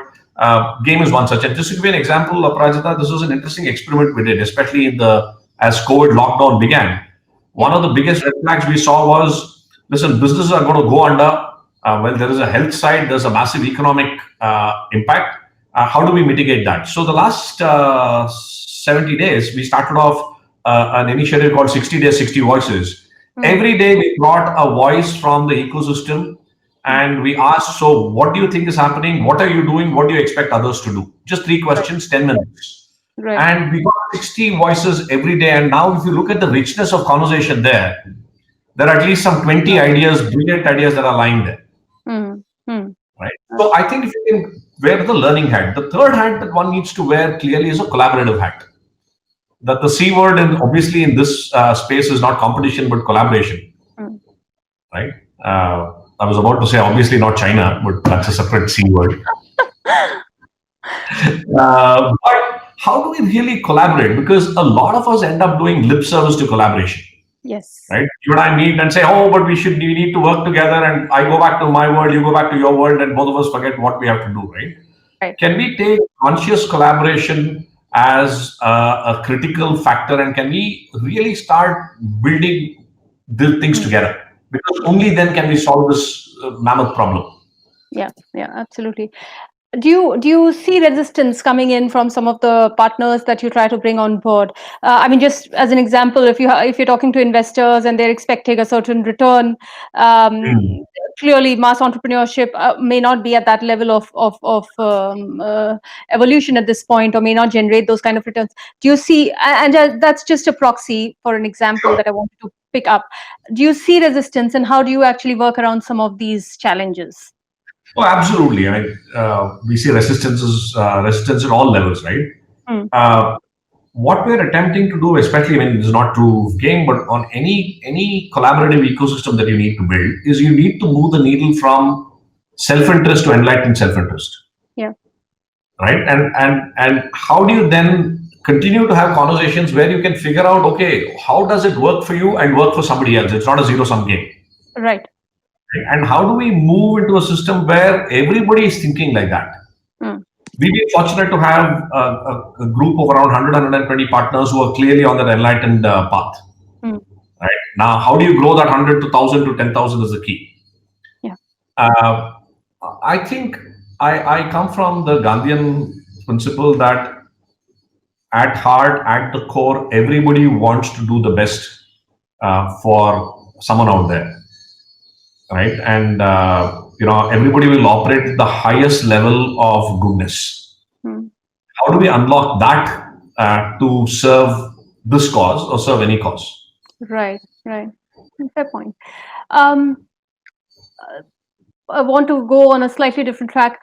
G.A.M.E is one such. And just to give you an example, Aparajita, this was an interesting experiment we did, especially as COVID lockdown began. One of the biggest red flags we saw was, listen, businesses are going to go under. Well, there is a health side, there's a massive economic impact. How do we mitigate that? So the last 70 days, we started off an initiative called 60 Days, 60 Voices. Every day we brought a voice from the ecosystem and we asked, so what do you think is happening? What are you doing? What do you expect others to do? Just 3 questions, 10 minutes. Right. And we got 60 voices every day. And now if you look at the richness of conversation there are at least some 20 ideas, brilliant ideas that are lying there. Right. So I think if you can wear the learning hat, the third hat that one needs to wear clearly is a collaborative hat. that the C word obviously in this space is not competition but collaboration, right? I was about to say obviously not China, but that's a separate C word. But how do we really collaborate? Because a lot of us end up doing lip service to collaboration. Yes. Right? You and I meet and say, oh, but we need to work together. And I go back to my world, you go back to your world, and both of us forget what we have to do, right? Right. Can we take conscious collaboration as a critical factor, and can we really start building the things together? Because only then can we solve this mammoth problem. Yeah, absolutely. Do you see resistance coming in from some of the partners that you try to bring on board? I mean, just as an example, if you're talking to investors and they're expecting a certain return, clearly mass entrepreneurship may not be at that level of evolution at this point, or may not generate those kind of returns. Do you see? And that's just a proxy for an example that I wanted to pick up. Do you see resistance, and how do you actually work around some of these challenges? Oh, absolutely. I mean, we see resistance at all levels, right? What we're attempting to do, especially when it's not true of G.A.M.E, but on any collaborative ecosystem that you need to build, is you need to move the needle from self-interest to enlightened self-interest. Yeah. Right. And how do you then continue to have conversations where you can figure out, okay, how does it work for you and work for somebody else? It's not a zero-sum game. Right. And how do we move into a system where everybody is thinking like that? We've been fortunate to have a group of around 100, 120 partners who are clearly on that enlightened path. Right? Now, how do you grow that 100 to 1,000 to 10,000 is the key. Yeah. I think I come from the Gandhian principle that at heart, at the core, everybody wants to do the best for someone out there. Right? And everybody will operate at the highest level of goodness. How do we unlock that to serve this cause or serve any cause? Right. Fair point. I want to go on a slightly different track.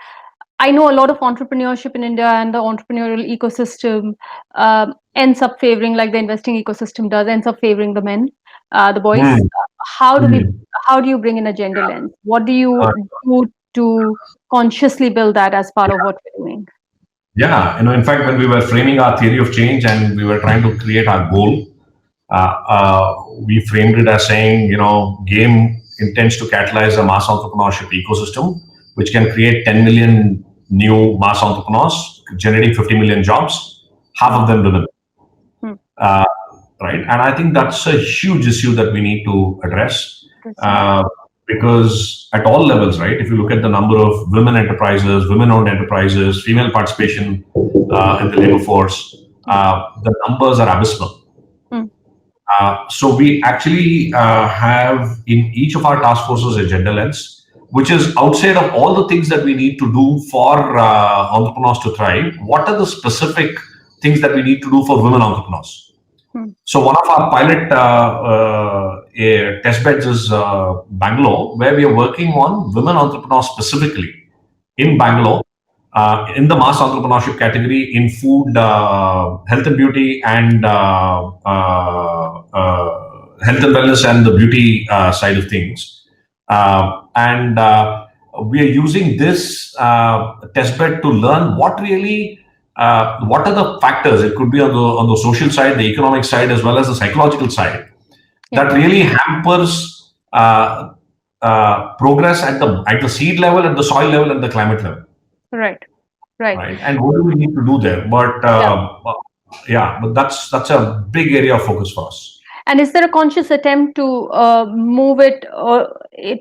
I know a lot of entrepreneurship in India and the entrepreneurial ecosystem ends up favoring, like the investing ecosystem does, ends up favoring the men, the boys. How do you bring in a gender lens? What do you do to consciously build that as part of what we're doing? Yeah, in fact, when we were framing our theory of change and we were trying to create our goal, we framed it as saying, G.A.M.E intends to catalyze a mass entrepreneurship ecosystem, which can create 10 million new mass entrepreneurs, generating 50 million jobs, half of them women. Right? And I think that's a huge issue that we need to address. Because at all levels, right, if you look at the number of women enterprises, women-owned enterprises, female participation in the labor force, the numbers are abysmal. So we actually have in each of our task forces a gender lens, which is outside of all the things that we need to do for entrepreneurs to thrive. What are the specific things that we need to do for women entrepreneurs? So one of our pilot test beds is Bangalore, where we are working on women entrepreneurs specifically in Bangalore, in the mass entrepreneurship category in food, health and beauty, and health and wellness and the beauty side of things. And we are using this test bed to learn what are the factors. It could be on the social side, the economic side, as well as the psychological side, that really hampers progress at the seed level, at the soil level, and the climate level. Right. And what do we need to do there? But but that's a big area of focus for us. And is there a conscious attempt to move it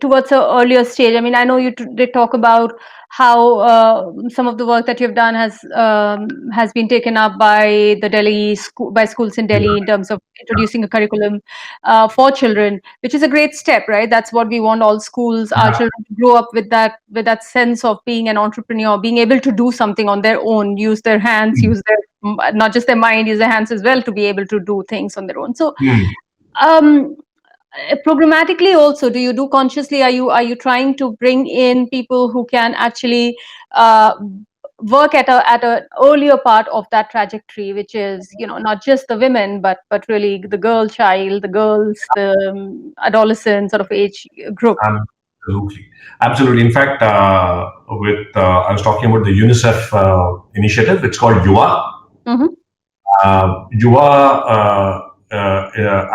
towards an earlier stage? I mean, I know you did talk about how some of the work that you've done has been taken up by by schools in Delhi in terms of introducing a curriculum for children, which is a great step, right? That's what we want all schools, our children to grow up with that sense of being an entrepreneur, being able to do something on their own, use their hands, use their not just their mind, use their hands as well to be able to do things on their own. So programmatically also, do you do consciously, are you trying to bring in people who can actually work at an earlier part of that trajectory, which is, not just the women, but really the girl child, the girls, the adolescent sort of age group. Absolutely. In fact, I was talking about the UNICEF initiative. It's called YUVA. Mm-hmm. YUVA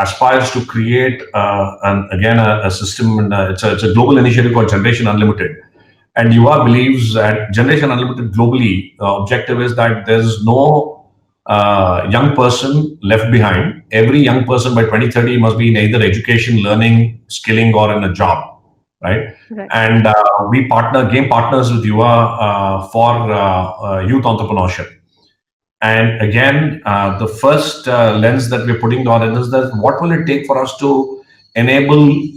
aspires to create a system, and it's a global initiative called Generation Unlimited. And YUVA believes that Generation Unlimited globally, objective is that there's no young person left behind. Every young person by 2030 must be in either education, learning, skilling, or in a job, right? And we game partners with YUVA for youth entrepreneurship. And again, the first lens that we're putting on is that what will it take for us to enable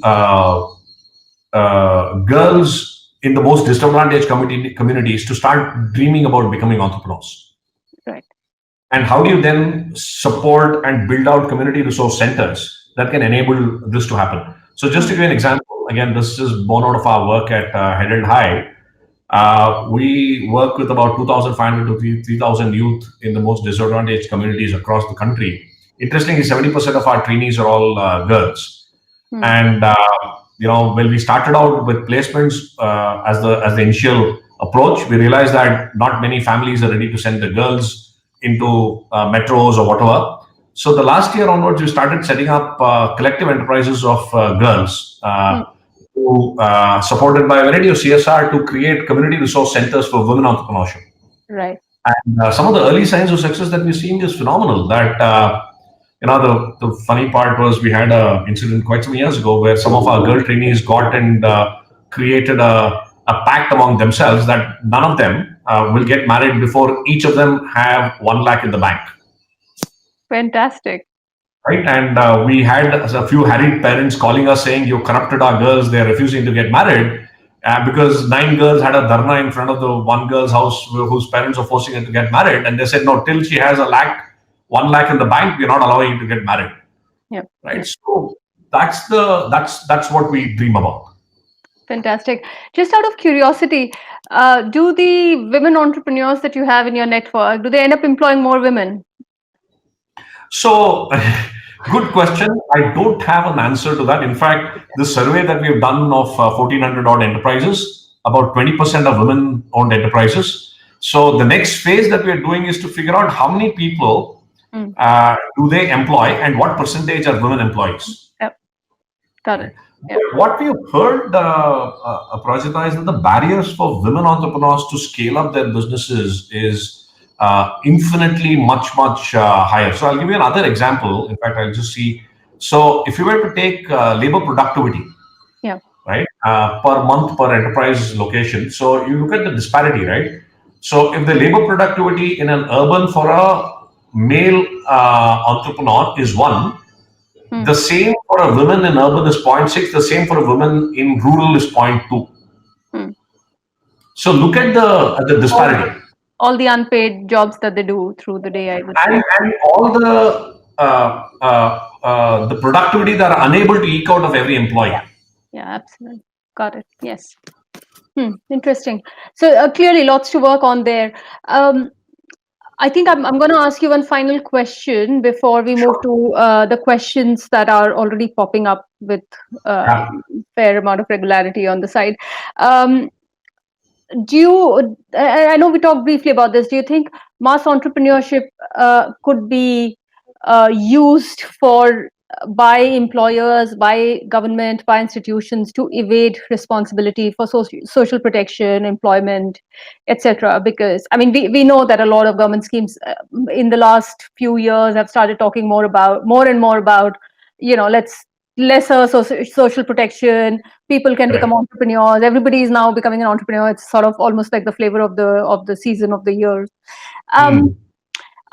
girls in the most disadvantaged communities to start dreaming about becoming entrepreneurs. Right. And how do you then support and build out community resource centers that can enable this to happen? So just to give you an example, again, this is born out of our work at Herald High. We work with about 2,500 to 3,000 youth in the most disadvantaged communities across the country. Interestingly, 70% of our trainees are all girls. And when we started out with placements as the initial approach, we realized that not many families are ready to send their girls into metros or whatever. So the last year onwards, we started setting up collective enterprises of girls, supported by a variety of CSR to create community resource centers for women entrepreneurship. Right. And some of the early signs of success that we're seeing is phenomenal. That the funny part was we had an incident quite some years ago where some of our girl trainees got and created a pact among themselves that none of them will get married before each of them have 1 lakh in the bank. Fantastic. Right. And we had a few harried parents calling us saying, "You corrupted our girls, they're refusing to get married." Because 9 girls had a dharna in front of the one girl's house whose parents are forcing her to get married. And they said, "No, till she has 1 lakh in the bank, we're not allowing you to get married." Yep. Right. Yep. So that's what we dream about. Fantastic. Just out of curiosity, do the women entrepreneurs that you have in your network, do they end up employing more women? So, good question. I don't have an answer to that. In fact, the survey that we've done of 1,400 odd enterprises, about 20% are women-owned enterprises. So the next phase that we're doing is to figure out how many people do they employ and what percentage are women employees. Yep. Got it. Yep. What we have heard, Aparajita, is that the barriers for women entrepreneurs to scale up their businesses is infinitely much higher. So I'll give you another example. In fact, I'll just see. So if you were to take labor productivity, right, per month per enterprise location. So you look at the disparity, right? So if the labor productivity in an urban for a male entrepreneur is 1, the same for a woman in urban is 0.6. The same for a woman in rural is 0.2. So look at the disparity. All the unpaid jobs that they do through the day, I would say. And all the productivity that are unable to eke out of every employee. Yeah, absolutely. Got it. Yes. Interesting. So clearly lots to work on there. I think I'm going to ask you one final question before we move to the questions that are already popping up with fair amount of regularity on the side. I know we talked briefly about this. Do you think mass entrepreneurship could be used by employers, by government, by institutions to evade responsibility for social protection, employment, etc.? Because I mean, we know that a lot of government schemes in the last few years have started talking more and more about, lesser social protection. People can become entrepreneurs. Everybody is now becoming an entrepreneur. It's sort of almost like the flavor of the season of the year.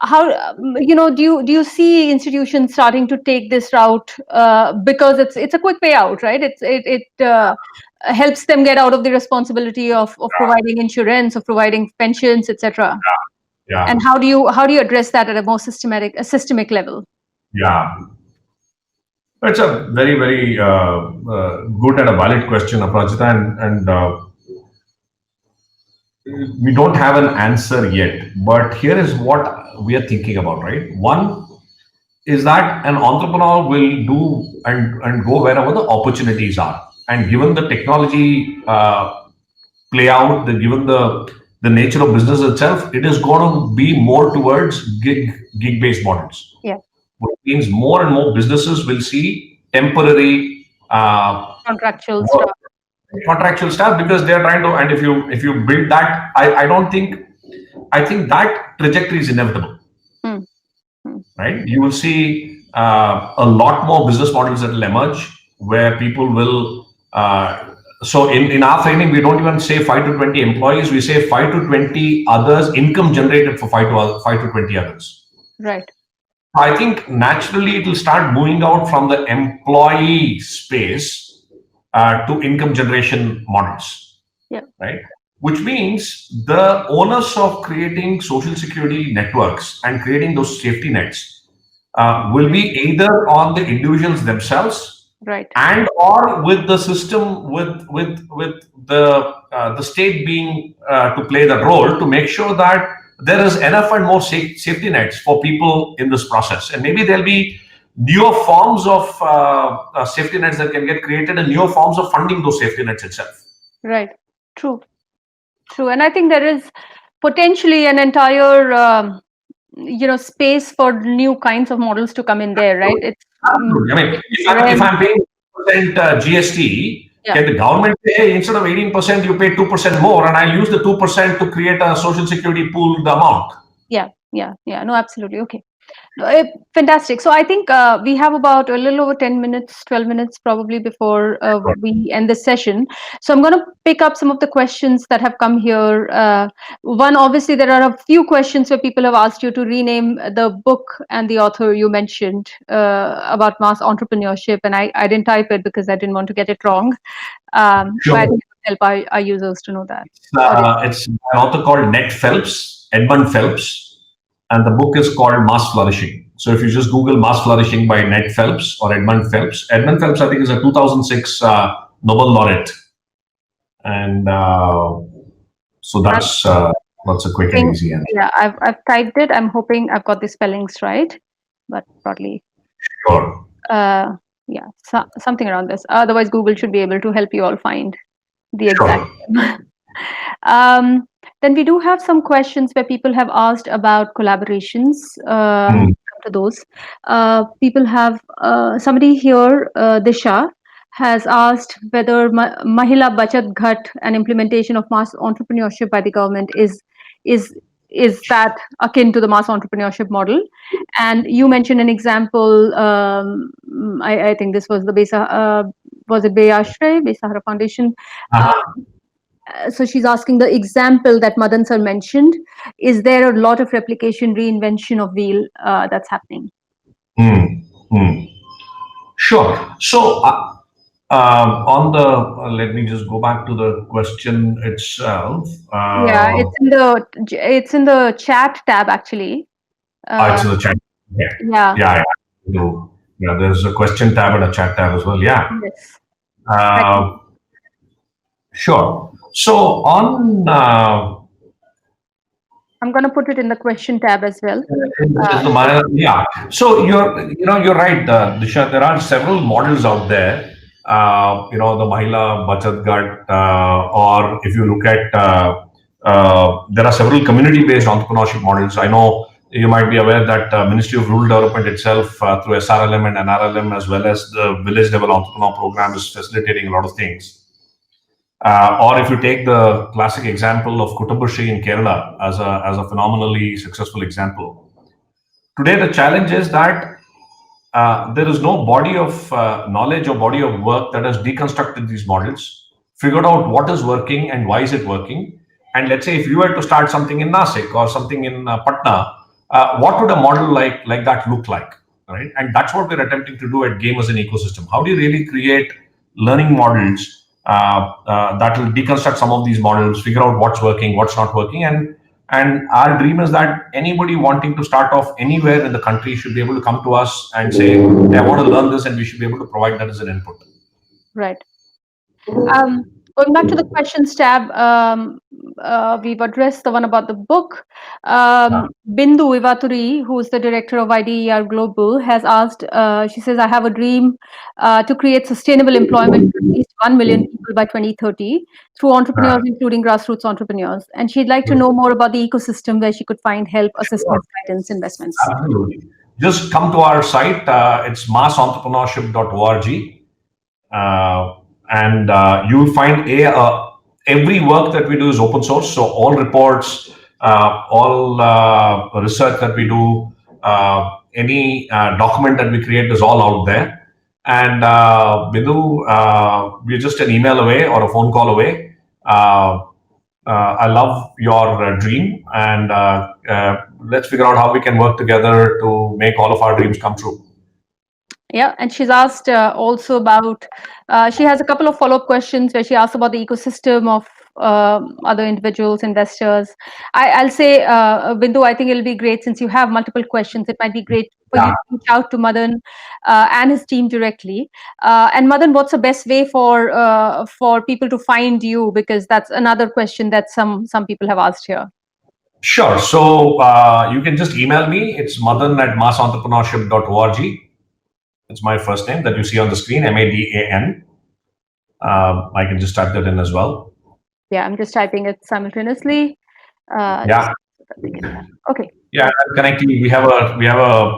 How do you see institutions starting to take this route because it's a quick payout, right? It helps them get out of the responsibility of providing insurance, of providing pensions, etc. Yeah. And how do you address that at a more systemic level? Yeah. It's a very, very good and a valid question, Aparajita. And we don't have an answer yet, but here is what we are thinking about, right? One is that an entrepreneur will do and go wherever the opportunities are. And given the technology play out, given the nature of business itself, it is going to be more towards gig based models. Yeah. Which means more and more businesses will see temporary contractual work, stuff. Contractual stuff, because they are trying to. And if you build that, I think that trajectory is inevitable. Right? You will see a lot more business models that will emerge where people will. So in our training, we don't even say 5 to 20 employees. We say 5 to 20 others, income generated for 5 to 20 others. Right. I think naturally it will start moving out from the employee space to income generation models. Yeah. Right. Which means the onus of creating social security networks and creating those safety nets will be either on the individuals themselves, right, and or with the system, with the state being to play that role to make sure that there is enough and more safety nets for people in this process. And maybe there'll be newer forms of safety nets that can get created, and newer forms of funding those safety nets itself. Right. True. And I think there is potentially an entire space for new kinds of models to come in there, right? It's absolutely. I mean, if I'm paying 2% GST, can the government say instead of 18% you pay 2% more, and I'll use the 2% to create a social security pooled amount? Yeah. No, absolutely. Okay. Fantastic. So I think we have about a little over 10 minutes, 12 minutes probably before we end this session. So I'm going to pick up some of the questions that have come here. One, obviously, there are a few questions where people have asked you to rename the book and the author you mentioned about mass entrepreneurship. And I didn't type it because I didn't want to get it wrong. Sure. But I think it will help our users to know that. It's an author called Edmund Phelps. And the book is called Mass Flourishing. So if you just Google Mass Flourishing by Ned Phelps or Edmund Phelps, I think, is a 2006 Nobel laureate. And so that's a quick and easy answer. Yeah, I've typed it. I'm hoping I've got the spellings right, but probably. Sure. Yeah, something around this. Otherwise, Google should be able to help you all find the exact. Then we do have some questions where people have asked about collaborations. To those, people have somebody here, Disha, has asked whether Mahila Bachat Ghat and implementation of mass entrepreneurship by the government is that akin to the mass entrepreneurship model. And you mentioned an example. I think this was the Besahara Foundation. So she's asking the example that Madan sir mentioned. Is there a lot of replication, reinvention of wheel that's happening? Sure. So on the let me just go back to the question itself. Yeah, it's in the chat tab actually. It's in the chat. Yeah. There's a question tab and a chat tab as well. Yeah. Yes. Sure. So on, I'm going to put it in the question tab as well. Yeah. So you're right, Disha. There are several models out there. The Mahila Bachat Ghat, or if you look at, there are several community-based entrepreneurship models. I know you might be aware that Ministry of Rural Development itself, through SRLM and NRLM, as well as the Village Level Entrepreneur Program, is facilitating a lot of things. Or if you take the classic example of Kutumbashree in Kerala as a phenomenally successful example. Today, the challenge is that there is no body of knowledge or body of work that has deconstructed these models, figured out what is working and why is it working. And let's say if you were to start something in Nasik or something in Patna, what would a model like that look like, right? And that's what we're attempting to do at G.A.M.E as an ecosystem. How do you really create learning models that will deconstruct some of these models, figure out what's working, what's not working, and our dream is that anybody wanting to start off anywhere in the country should be able to come to us and say, hey, I want to learn this, and we should be able to provide that as an input. Right. Going back to the questions tab, we've addressed the one about the book. Bindu Ivaturi, who's the director of IDER Global, has asked, she says, I have a dream to create sustainable employment for at least 1 million people by 2030 through entrepreneurs, including grassroots entrepreneurs. And she'd like to know more about the ecosystem where she could find help, assistance, guidance, investments. Absolutely. Just come to our site. It's massentrepreneurship.org. And you'll find every work that we do is open source. So all reports, all research that we do, any document that we create is all out there. And Bindu, we're just an email away or a phone call away. I love your dream, and let's figure out how we can work together to make all of our dreams come true. Yeah, and she's asked also about, she has a couple of follow-up questions where she asked about the ecosystem of other individuals, investors. I'll say, Bindu, I think it'll be great since you have multiple questions. It might be great for you to reach out to Madan and his team directly. And Madan, what's the best way for people to find you? Because that's another question that some people have asked here. Sure. So you can just email me. It's madan@massentrepreneurship.org. It's my first name that you see on the screen, Madan. I can just type that in as well. Yeah, I'm just typing it simultaneously. Yeah. Okay. Yeah, I'll connect you. We have a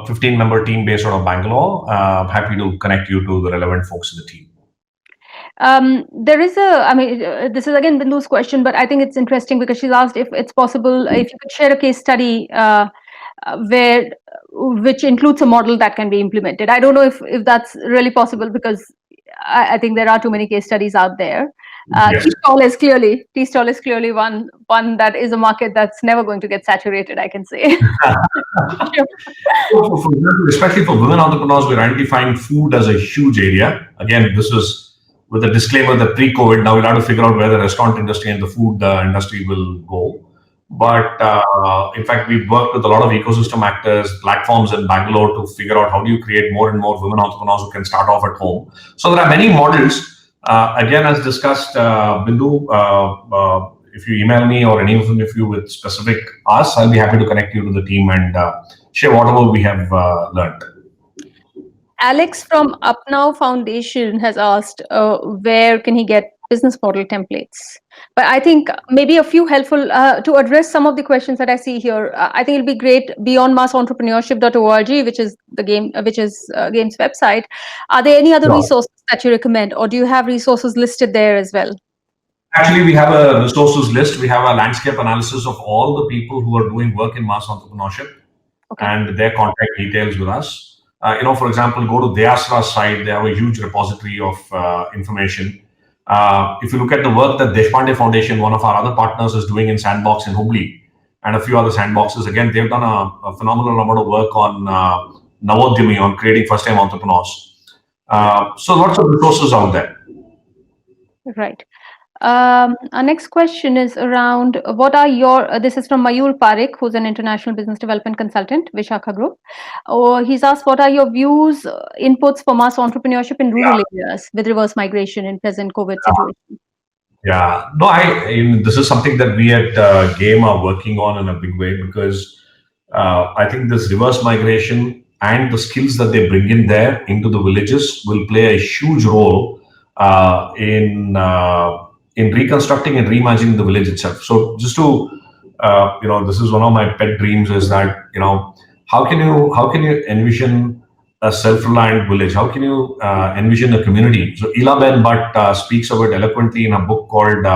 15-member team based out of Bangalore. Happy to connect you to the relevant folks in the team. There is this is again Bindu's question, but I think it's interesting because she's asked if it's possible, if you could share a case study which includes a model that can be implemented. I don't know if that's really possible because I think there are too many case studies out there. Yes. Tea stall is clearly one that is a market that's never going to get saturated, I can say. Especially for women entrepreneurs, we're identifying food as a huge area. Again, this is with a disclaimer that pre-COVID, now we'll have to figure out where the restaurant industry and the food industry will go. But in fact, we've worked with a lot of ecosystem actors, platforms in Bangalore to figure out how do you create more and more women entrepreneurs who can start off at home. So there are many models. Again, as discussed, Bindu, if you email me or any of you with specific asks, I'll be happy to connect you to the team and share whatever we have learned. Alex from UpNow Foundation has asked where can he get business model templates. But I think maybe a few helpful to address some of the questions that I see here. I think it'll be great beyond massentrepreneurship.org, which is G.A.M.E.'s website. Are there any other resources that you recommend, or do you have resources listed there as well? Actually, we have a resources list. We have a landscape analysis of all the people who are doing work in mass entrepreneurship and their contact details with us. For example, go to Deasra's site. They have a huge repository of information. If you look at the work that Deshpande Foundation, one of our other partners, is doing in Sandbox in Hubli and a few other sandboxes, again, they've done a phenomenal amount of work on Navodhyami, on creating first-time entrepreneurs. So lots of resources out there. Right. Our next question is around what are your, this is from Mayur Parekh, who's an international business development consultant, Vishakha Group. He's asked, what are your views, inputs for mass entrepreneurship in rural areas with reverse migration in present COVID situation? Yeah, no, this is something that we at G.A.M.E are working on in a big way because I think this reverse migration and the skills that they bring in there into the villages will play a huge role in reconstructing and reimagining the village itself. So just to, this is one of my pet dreams is that, how can you envision a self-reliant village? How can you envision a community? So Ila Ben Bhatt speaks of it eloquently in a book called,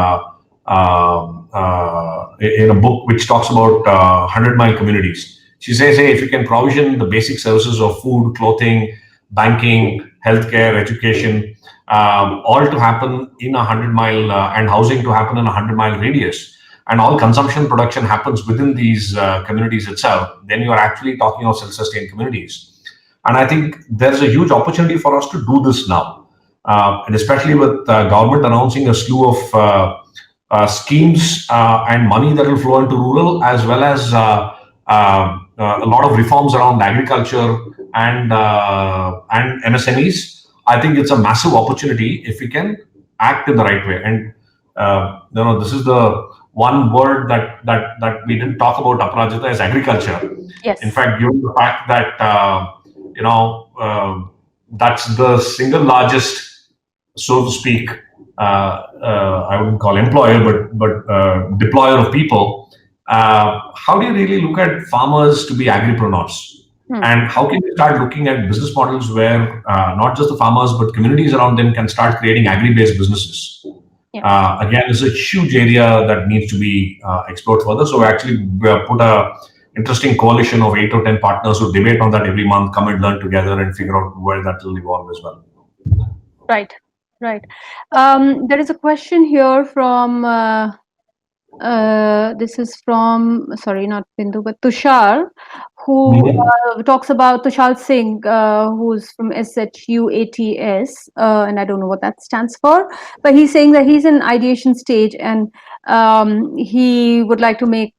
in a book which talks about 100-mile communities. She says, hey, if you can provision the basic services of food, clothing, banking, healthcare, education, all to happen in 100-mile and housing to happen in a 100-mile radius, and all consumption production happens within these communities itself, then you are actually talking of self-sustained communities. And I think there's a huge opportunity for us to do this now, and especially with government announcing a slew of schemes and money that will flow into rural, as well as a lot of reforms around agriculture and MSMEs. I think it's a massive opportunity if we can act in the right way. And this is one word that we didn't talk about, Aparajita, is agriculture. Yes. In fact, given the fact that that's the single largest, so to speak, I wouldn't call employer, but deployer of people. How do you really look at farmers to be agripreneurs? And how can we start looking at business models where not just the farmers, but communities around them can start creating agri-based businesses? Again, it's a huge area that needs to be explored further. So we actually put a interesting coalition of 8 or 10 partners who debate on that every month, come and learn together and figure out where that will evolve as well. Right. There is a question here from this is from, sorry, not Bindu, but Tushar, who talks about Tushar Singh, who's from SHUATS, and I don't know what that stands for, but he's saying that he's in ideation stage and he would like to make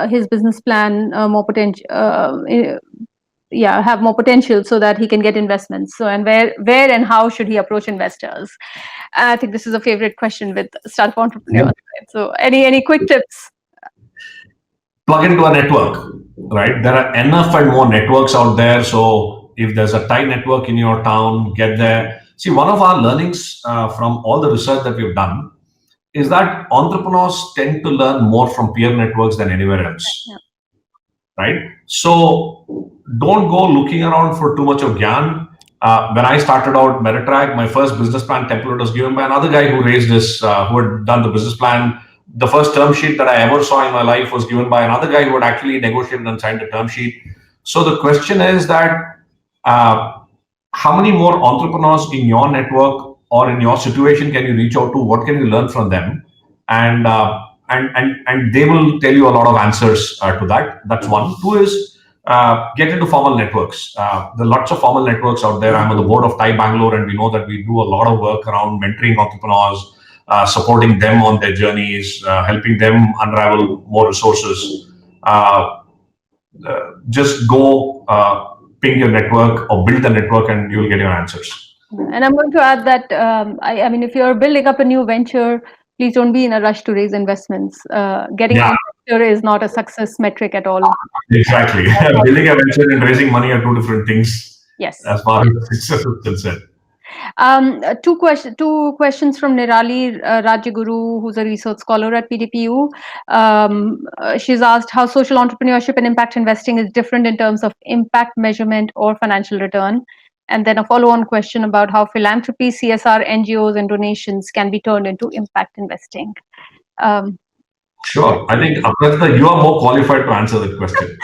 his business plan more potential, have more potential so that he can get investments. So, and where and how should he approach investors? I think this is a favorite question with startup entrepreneurs. Right? So, any quick tips? Plug into a network, right? There are enough and more networks out there. So, if there's a Thai network in your town, get there. See, one of our learnings from all the research that we've done is that entrepreneurs tend to learn more from peer networks than anywhere else. Right? So don't go looking around for too much of G.A.M.E. When I started out Meritrack, my first business plan template was given by another guy who raised this, who had done the business plan. The first term sheet that I ever saw in my life was given by another guy who had actually negotiated and signed the term sheet. So the question is that how many more entrepreneurs in your network or in your situation can you reach out to? What can you learn from them? And they will tell you a lot of answers to that. That's one. Two is get into formal networks. There are lots of formal networks out there. I'm on the board of Thai Bangalore, and we know that we do a lot of work around mentoring entrepreneurs, supporting them on their journeys, helping them unravel more resources. Just go ping your network or build a network, and you'll get your answers. And I'm going to add that I mean, if you're building up a new venture, please don't be in a rush to raise investments. Getting an investor is not a success metric at all. Exactly. Building a venture and raising money are two different things. Yes. As far as success is concerned. Two questions from Nirali Rajaguru, who's a research scholar at PDPU. She's asked how social entrepreneurship and impact investing is different in terms of impact measurement or financial return. And then a follow-on question about how philanthropy, CSR, NGOs, and donations can be turned into impact investing. Sure. I think, Aparajita, you are more qualified to answer that question.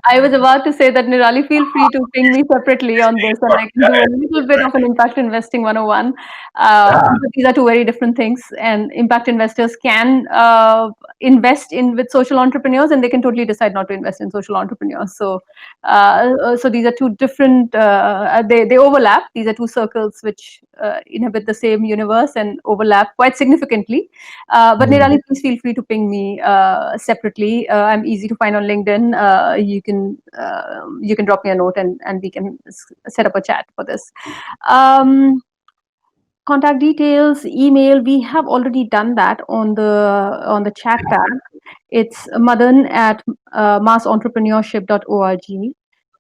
I was about to say that, Nirali, feel free to ping me separately on this, and I can do a little bit of an impact investing 101. These are two very different things, and impact investors can invest with social entrepreneurs, and they can totally decide not to invest in social entrepreneurs. So, so these are two different. They overlap. These are two circles which inhabit the same universe and overlap quite significantly. But Nirali, please feel free to ping me separately. I'm easy to find on LinkedIn. You can drop me a note and we can set up a chat for this. Contact details, email, we have already done that on the chat tab. It's madan@massentrepreneurship.org.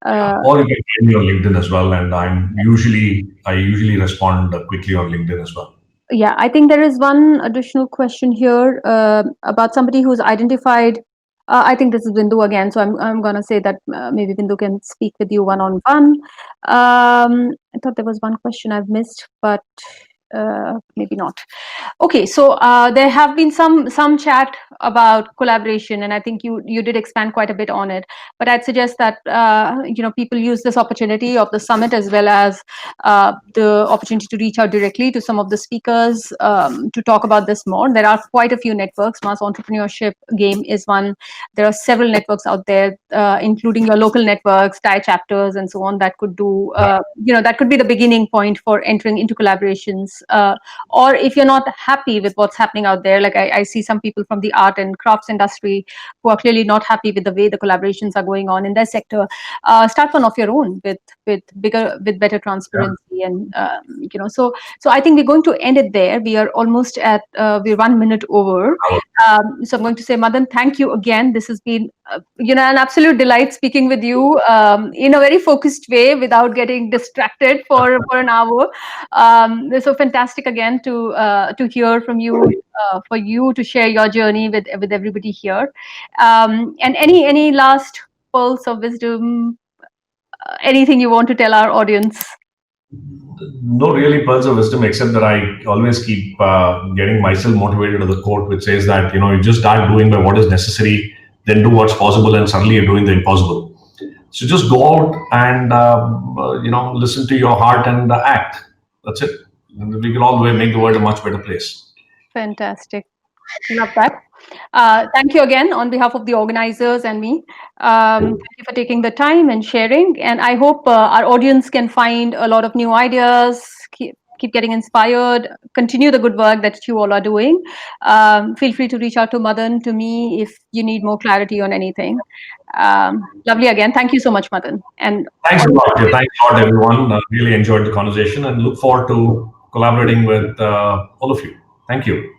Or you can get me on LinkedIn as well, and I usually respond quickly on LinkedIn as well. Yeah, I think there is one additional question here about somebody who's identified. I think this is Bindu again, so I'm gonna say that maybe Bindu can speak with you one-on-one. I thought there was one question I've missed, but maybe not. Okay, so there have been some chat about collaboration, and I think you did expand quite a bit on it. But I'd suggest that people use this opportunity of the summit as well as the opportunity to reach out directly to some of the speakers to talk about this more. There are quite a few networks. Mass Entrepreneurship G.A.M.E is one. There are several networks out there, including your local networks, Thai chapters, and so on. That could do, that could be the beginning point for entering into collaborations. Or if you're not happy with what's happening out there, like I see some people from the art and crafts industry who are clearly not happy with the way the collaborations are going on in their sector, start one of your own with with better transparency, and so I think we're going to end it there. We are almost at we're 1 minute over. So I'm going to say, Madan, thank you again. This has been an absolute delight speaking with you in a very focused way without getting distracted for an hour. So fantastic again to hear from you, for you to share your journey with everybody here. And any last pearls of wisdom, anything you want to tell our audience? No really pearls of wisdom, except that I always keep getting myself motivated to the quote which says that, you just start doing by what is necessary, then do what's possible, and suddenly you're doing the impossible. So just go out and, listen to your heart and act. That's it. And we can all make the world a much better place. Fantastic. Love that. Thank you again on behalf of the organizers and me. Thank you for taking the time and sharing. And I hope our audience can find a lot of new ideas, keep getting inspired, continue the good work that you all are doing. Feel free to reach out to Madan, to me, if you need more clarity on anything. Lovely again. Thank you so much, Madan. And thanks a lot. Yeah, thanks a lot, everyone. Really enjoyed the conversation and look forward to collaborating with all of you. Thank you.